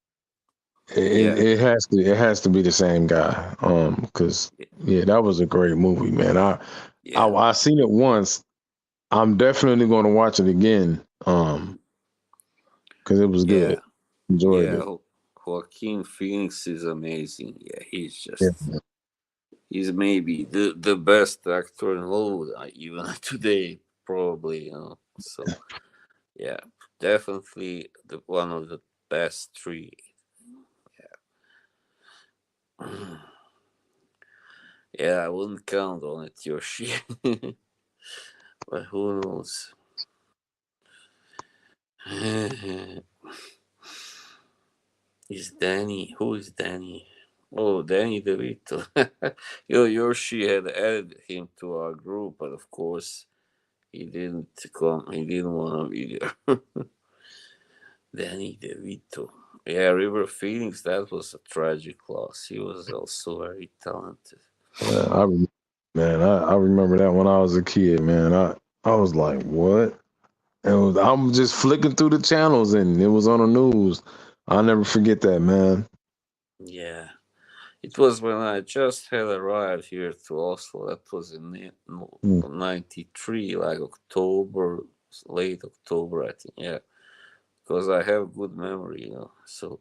yeah. it has to be the same guy. Cause yeah, that was a great movie, man. Yeah. I seen it once. I'm definitely going to watch it again. Mhm. Cause it was Yeah. good. Enjoyed Yeah. it. Joaquin Phoenix is amazing. Yeah, Yeah. he's maybe the best actor in Hollywood even today, probably. So yeah, definitely the one of the best three. Yeah, I wouldn't count on it, Yoshi. But who knows? Is Danny? Who is Danny? Oh, Danny DeVito. Yoshi had added him to our group, but of course he didn't come. He didn't want to be there. Danny DeVito. Yeah, River Phoenix. That was a tragic loss. He was also very talented. Yeah, I remember that when I was a kid, man. I was like, what? I'm just flicking through the channels and it was on the news. I'll never forget that, man. Yeah. It was when I just had arrived here to Oslo. That was in Mm. 93, like October, late October, I think. Yeah, because I have good memory. So,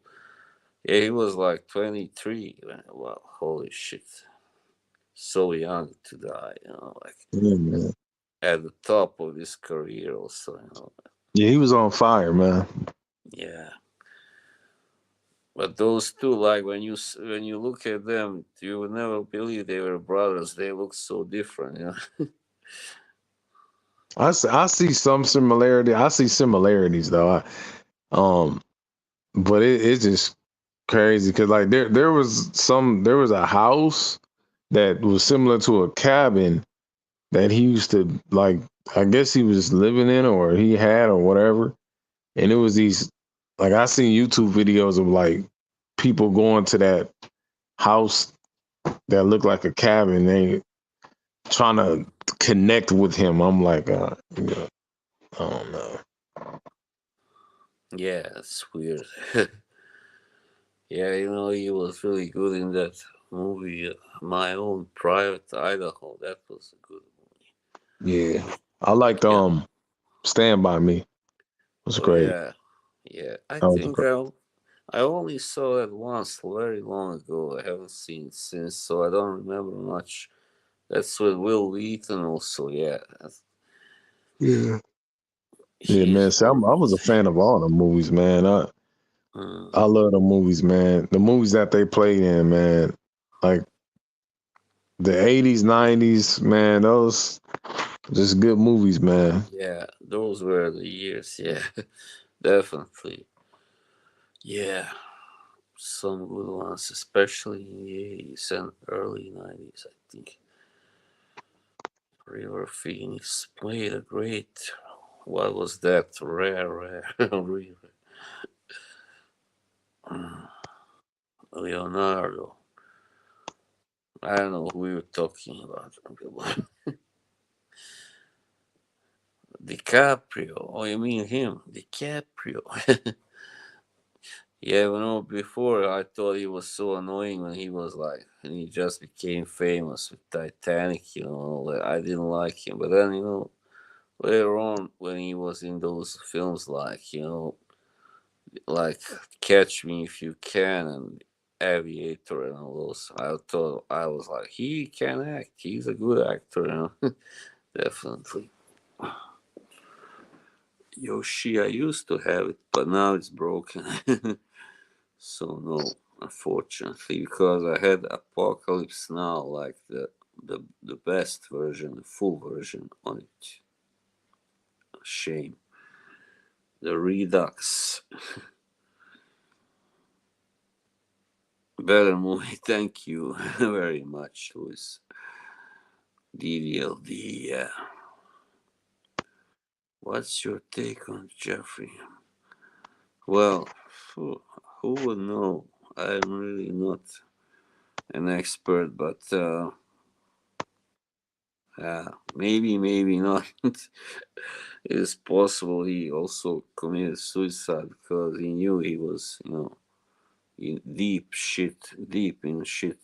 yeah, he was like 23. Wow, holy shit. So young to die, like Yeah, man. at the top of his career, also. Yeah, he was on fire, man. Yeah. But those two, like when you look at them, you would never believe they were brothers. They look so different. I see some similarity. I see similarities though. Um, but it's just crazy because like there was a house that was similar to a cabin that he used to like. I guess he was living in or he had or whatever. And it was these like I seen YouTube videos of like people going to that house that looked like a cabin. They trying to connect with him. I'm like, yeah, I don't know. Yeah, it's weird. Yeah, he was really good in that movie, My Own Private Idaho. That was a good movie. Yeah, I liked Yeah. Stand by Me. It was Oh, great. yeah. Yeah. I That was think great. I only saw it once, very long ago. I haven't seen it since, so I don't remember much. That's with Will Wheaton, also. Yeah. Yeah. Yeah, He's man. See, I great. was a fan of all the movies, man. Mm, I love the movies, man. The movies that they played in, man. Like the 80s, 90s, man. Those just good movies, man. yeah, those were the years. Yeah, definitely. Yeah. Some good ones, especially in the 80s and early 90s, I think. River Phoenix played a great. What was that? Rare River. Leonardo. I don't know who we were talking about. DiCaprio. Oh, you mean him? DiCaprio. Yeah, before I thought he was so annoying when he was like, and he just became famous with Titanic. Like, I didn't like him. But then, later on, when he was in those films like Catch Me If You Can and Aviator and all those, I thought I was like, he can act. He's a good actor. Definitely. Yoshi, I used to have it, but now it's broken. So no, unfortunately, because I had Apocalypse Now, like the best version, the full version on it. Shame. The Redux. Better movie. Thank you very much, Luis. DDLD, yeah. What's your take on Jeffrey? Well, who would know? I'm really not an expert, but maybe not. It's possible he also committed suicide because he knew he was, in deep in shit.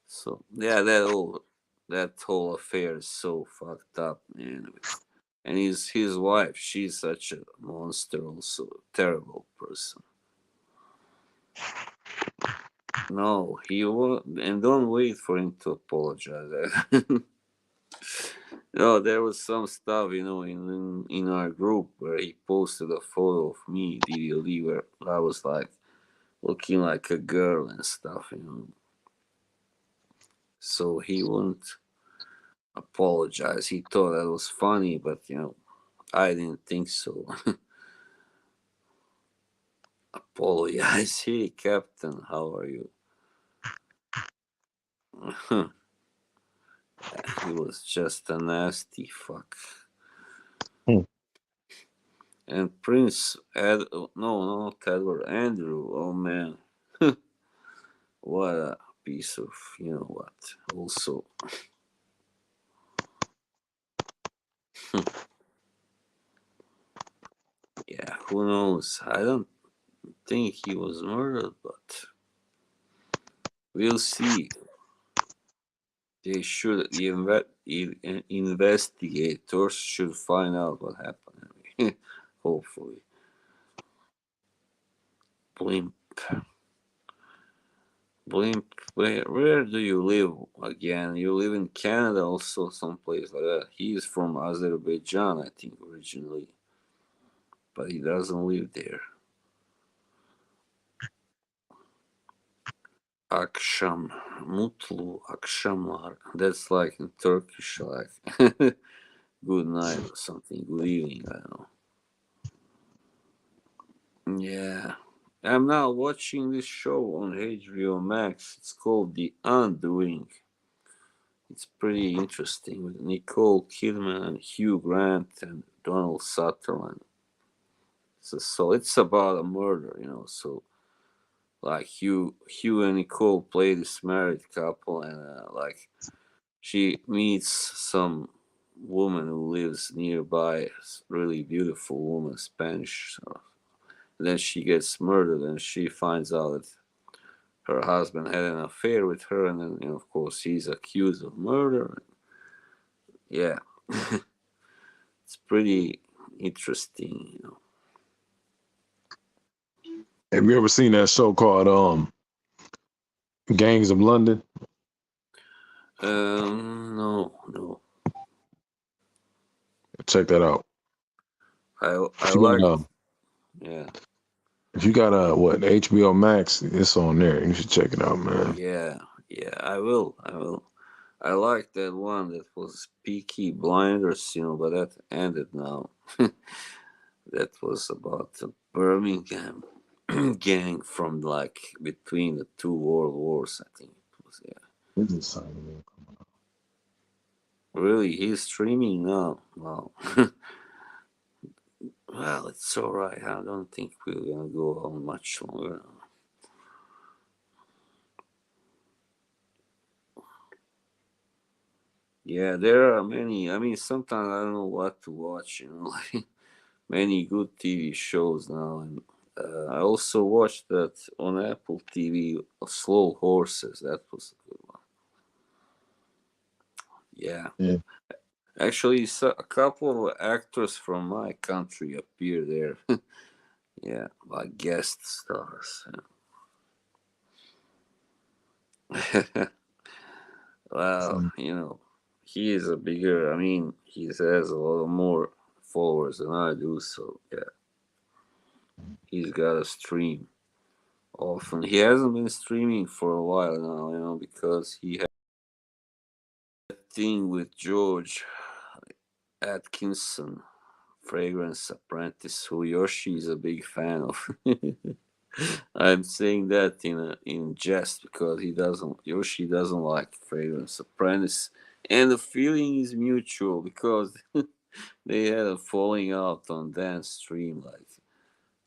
So yeah, that whole affair is so fucked up, man. And his wife, she's such a monster, also terrible person. No, he won't, and don't wait for him to apologize. No, there was some stuff, in our group where he posted a photo of me, DDLD, where I was like looking like a girl and stuff. So he wouldn't apologize. He thought that was funny, but I didn't think so. Apologize. Hey, Captain, how are you? He was just a nasty fuck. Hmm. And Prince no, not Edward, Andrew. Oh man, what a piece of what. Also, yeah, who knows? I don't think he was murdered, but we'll see. They should the investigators should find out what happened. Hopefully, blimp. Blimp, where do you live again? You live in Canada, also someplace like that. He is from Azerbaijan, I think, originally, but he doesn't live there. Akşam, mutlu akşamlar. That's like in Turkish, like good night or something, good evening. I don't know. Yeah, I'm now watching this show on HBO Max. It's called The Undoing. It's pretty interesting with Nicole Kidman and Hugh Grant and Donald Sutherland. So it's about a murder. So like Hugh and Nicole play this married couple, and like she meets some woman who lives nearby, really beautiful woman, Spanish. So then she gets murdered, and she finds out that her husband had an affair with her, and then of course he's accused of murder. Yeah, it's pretty interesting. Have you ever seen that show called Gangs of London? No, no. Check that out. I If you got like, yeah. if you got what HBO Max, it's on there. You should check it out, man. Yeah, yeah, I will. I will. I like that one that was Peaky Blinders, but that ended now. That was about the Birmingham gang from like between the two world wars, I think it was. Yeah. Really, he's streaming now. Wow. Well, it's all right. I don't think we're gonna go on much longer. Yeah, there are many. I mean, sometimes I don't know what to watch. Like many good TV shows now. And I also watched that on Apple TV, Slow Horses. That was a good one. Yeah. Yeah. Actually, a couple of actors from my country appear there. Yeah, like guest stars. Well, Um, he is a bigger. I mean, he has a lot more followers than I do. So yeah, he's got a stream. often. He hasn't been streaming for a while now, because he had a thing with George Atkinson, Fragrance Apprentice, who Yoshi is a big fan of. I'm saying that in jest because Yoshi doesn't like Fragrance Apprentice, and the feeling is mutual because they had a falling out on Dan's stream. Like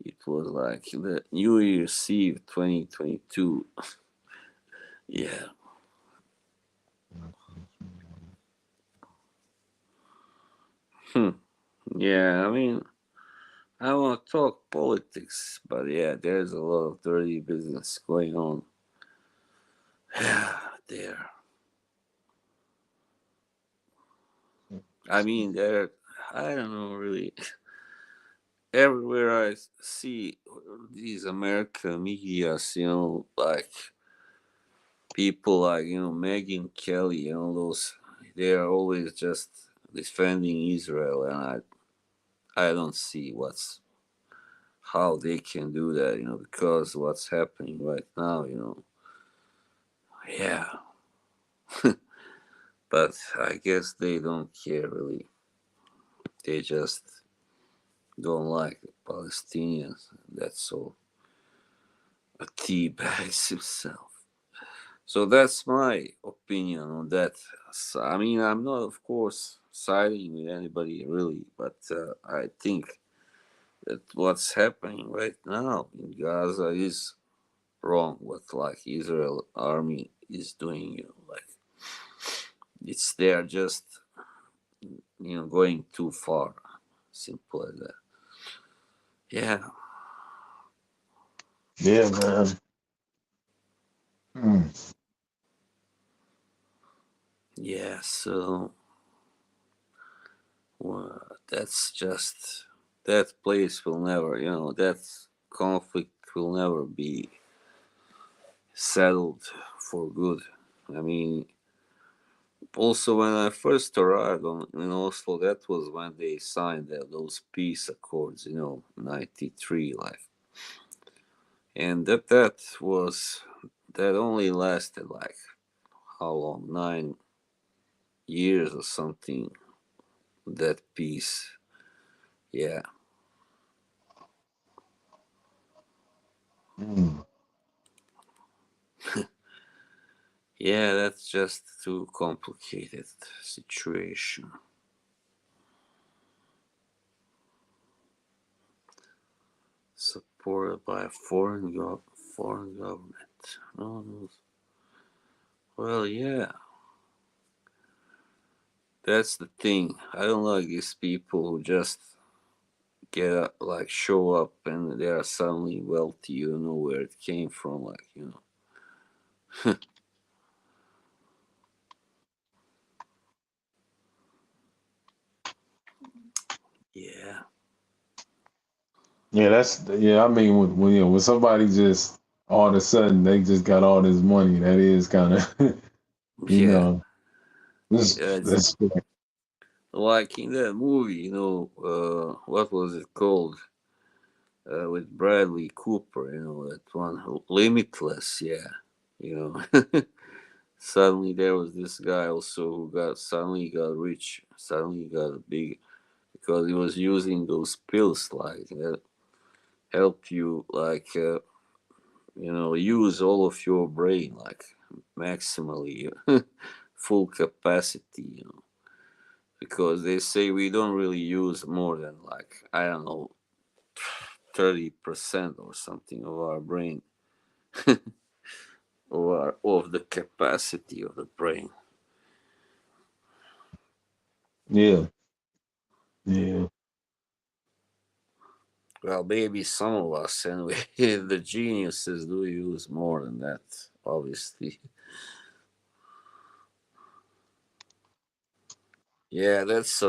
it was like the New Year's Eve 2022. Yeah. Hmm. Yeah, I mean, I want to talk politics, but yeah, there's a lot of dirty business going on there. I mean, I don't know really. Everywhere I see these American medias, like people like, Megyn Kelly, those, they are always just defending Israel, and I don't see how they can do that, because what's happening right now, yeah. But I guess they don't care really. They just don't like the Palestinians. That's all. A teabags himself. So that's my opinion on that. So, I mean, I'm not, of course, siding with anybody really, but I think that what's happening right now in Gaza is wrong. What like Israel army is doing, like it's they're just going too far. Simple as that. Yeah, Yeah, man. Mm. yeah. So that's just that place will never, that conflict will never be settled for good. I mean, also when I first arrived in Oslo, that was when they signed those peace accords, 93, like, and that only lasted like how long? 9 years or something. That peace, yeah. Mm. Yeah, that's just too complicated situation. Supported by a foreign government. No, no. Well, yeah, that's the thing. I don't like these people who just like show up and they are suddenly wealthy. You don't know where it came from. Like yeah, Yeah, I mean, when somebody just all of a sudden they just got all this money, that is kind of you yeah, know, this yeah. It's that's like in that movie. What was it called? With Bradley Cooper. That one, Limitless. Yeah, you know. Suddenly there was this guy also who got rich, suddenly got big because he was using those pills like that help you like use all of your brain like maximally full capacity, because they say we don't really use more than like I don't know 30% or something of our brain or of the capacity of the brain. yeah, yeah. Well, maybe some of us, anyway, the geniuses do use more than that, obviously. Yeah, that's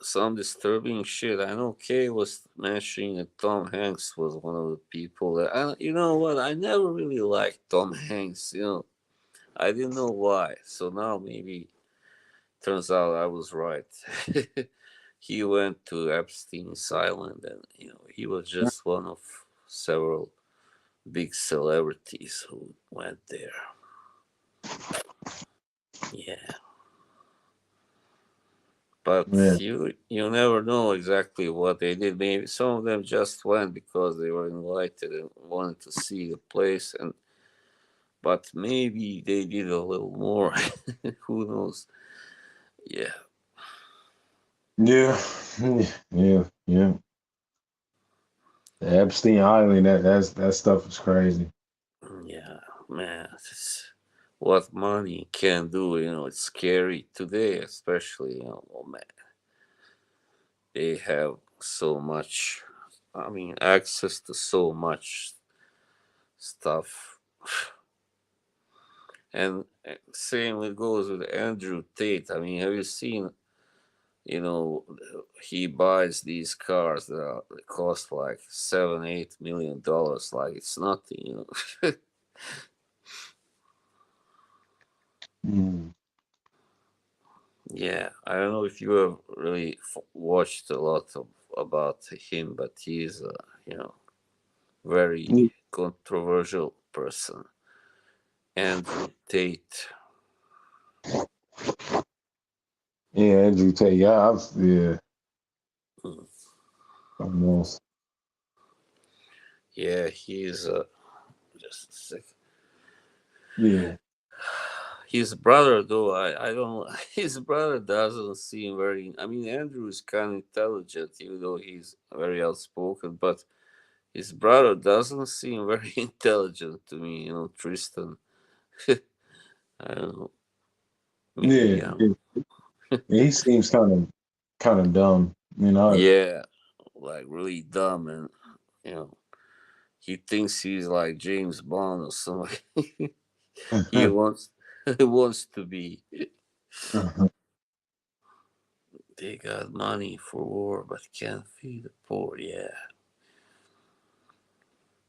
some disturbing shit. I know Kay was mentioning that Tom Hanks was one of the people that. You know what? I never really liked Tom Hanks. I didn't know why. So now maybe turns out I was right. He went to Epstein's Island, and he was just one of several big celebrities who went there. Yeah, but Yeah. you never know exactly what they did. Maybe some of them just went because they were invited and wanted to see the place, and but maybe they did a little more. Who knows? Yeah, Yeah. Yeah. Yeah. The Epstein Island, that stuff is crazy. yeah, man. What money can do, it's scary today, especially, oh man, they have so much, I mean, access to so much stuff. And same it goes with Andrew Tate. I mean, have you seen, you know, he buys these cars that cost like $7-8 million, like it's nothing. Mm. Yeah, I don't know if you have really watched a lot of about him, but he's a very controversial person. Andrew Tate. Yeah, Andrew Tate. Yeah, Mm. almost. Yeah, he's just a sec. Yeah. His brother, though, I don't. His brother doesn't seem very. I mean, Andrew is kind of intelligent, even though he's very outspoken. But his brother doesn't seem very intelligent to me. Tristan. I don't know. Yeah. Maybe Yeah. He seems kind of dumb, yeah, like really dumb, and you know, he thinks he's like James Bond or something. he wants he wants to be. They got money for war, but can't feed the poor. Yeah,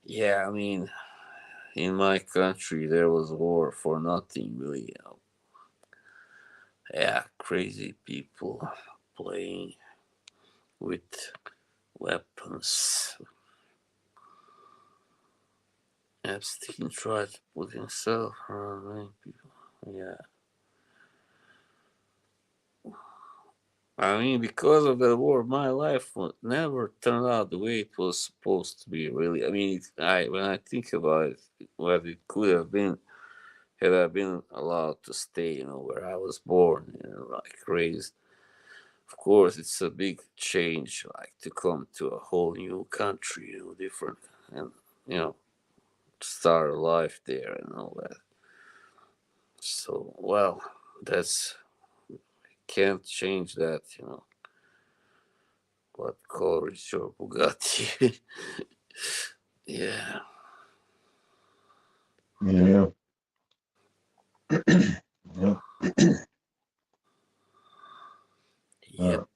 yeah. I mean, in my country, there was war for nothing, really. Yeah, crazy people playing with weapons. Epstein tried to put himself around many people. Yeah. I mean, because of the war, my life never turned out the way it was supposed to be. Really, I mean, when I think about it, what it could have been had I been allowed to stay, where I was born, like raised. Of course, it's a big change, like to come to a whole new country, different, and you know, start a life there and all that. So, well, that's can't change that. What color is your Bugatti? Yeah. Yeah. Yeah. Yep.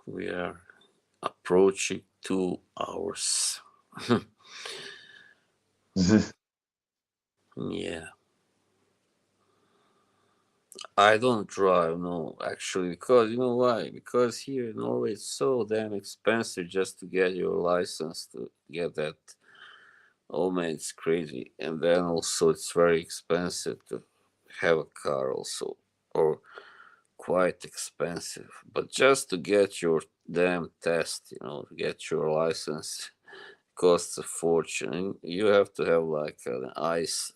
We are approaching 2 hours. Yeah. I don't drive, no, actually, because you know why? Because here in Norway it's so damn expensive just to get your license to get that. Oh man, it's crazy. And then also it's very expensive to have a car also, or quite expensive. But just to get your damn test, to get your license costs a fortune. And you have to have like an ice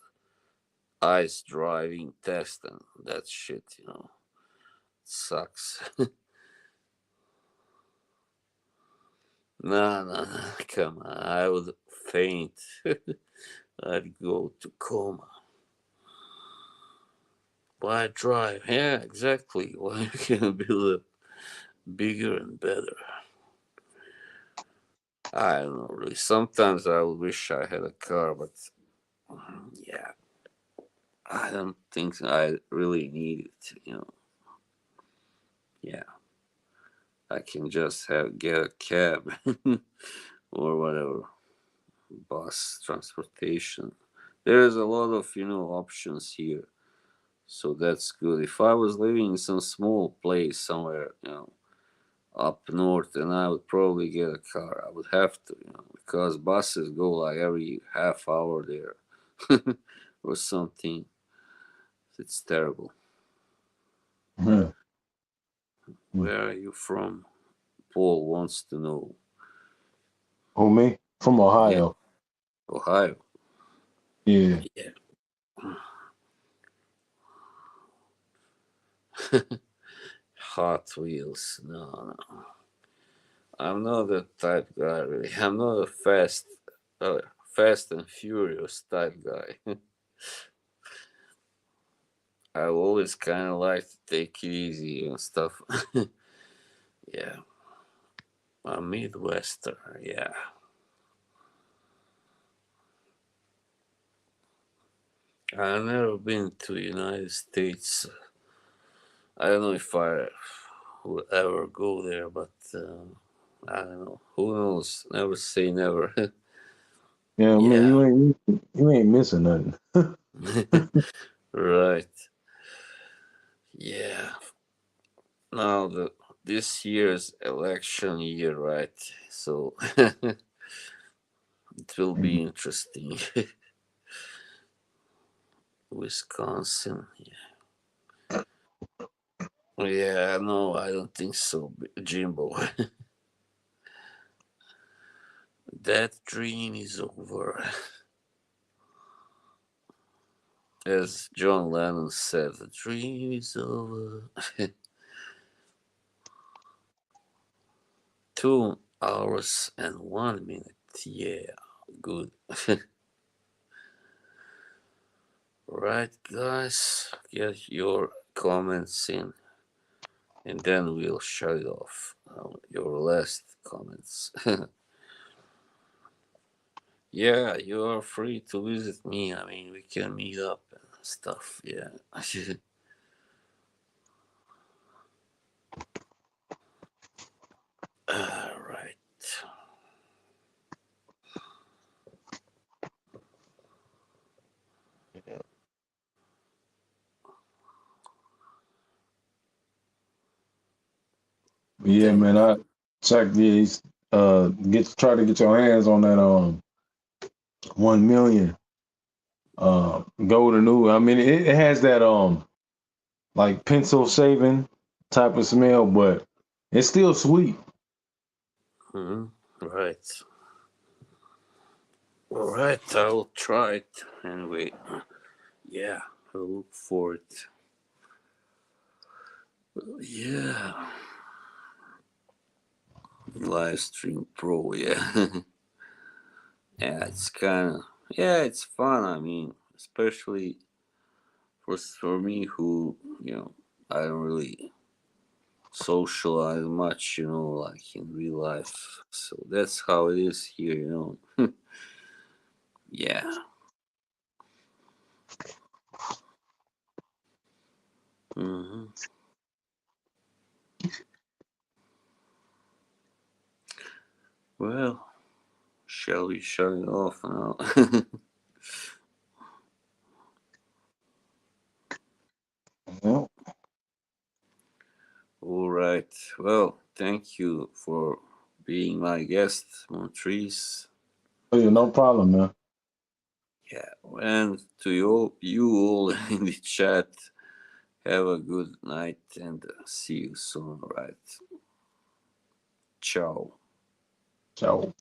driving test and that shit. Sucks. No, no, no, come on. I would faint. I'd go to coma. Why drive? Yeah, exactly. Why can't you build a bigger and better? I don't know, really. Sometimes I would wish I had a car, but yeah, I don't think I really need it. Yeah, I can just get a cab or whatever, bus transportation. There's a lot of options here, so that's good. If I was living in some small place somewhere, up north, and I would probably get a car. I would have to, because buses go like every half hour there or something. It's terrible. Mhm. Where are you from? Paul wants to know. Who, me? From Yeah, Ohio. Ohio. Yeah. Yeah. Hot Wheels. No, no. I'm not that type guy, really. I'm not a fast and furious type guy. I always kind of like to take it easy and stuff. Yeah, a Midwestern. Yeah, I've never been to United States. I don't know if I will ever go there, but I don't know. Who knows? Never say never. Yeah, man, Yeah, you ain't missing nothing. right. Yeah. Now this year's election year, right? So it will be interesting. Wisconsin. Yeah, no, I don't think so, Jimbo. That dream is over. As John Lennon said, the dream is over. 2 hours and 1 minute. Yeah, good. Right, guys, get your comments in and then we'll shut it off. Your last comments. Yeah, you are free to visit me. I mean, we can meet up and stuff. Yeah. Right. Yeah, Thank man. I check these. Try to get your hands on that 1 million golden oud. I mean, it has that like pencil shaving type of smell, but it's still sweet. you. Right. All right. I'll try it anyway. Yeah. I'll look for it. Yeah. Livestream Pro. Yeah. Yeah. It's kind of. Yeah. It's fun. I mean, especially for me who I don't really socialize much, like in real life. So that's how it is here. Yeah. hmm Well, shall we shut it off now? Yeah. All right. Well, thank you for being my guest, Montrese. Oh, yeah, no problem, man. Yeah. And to you all in the chat, have a good night and see you soon. All right. Ciao. Ciao.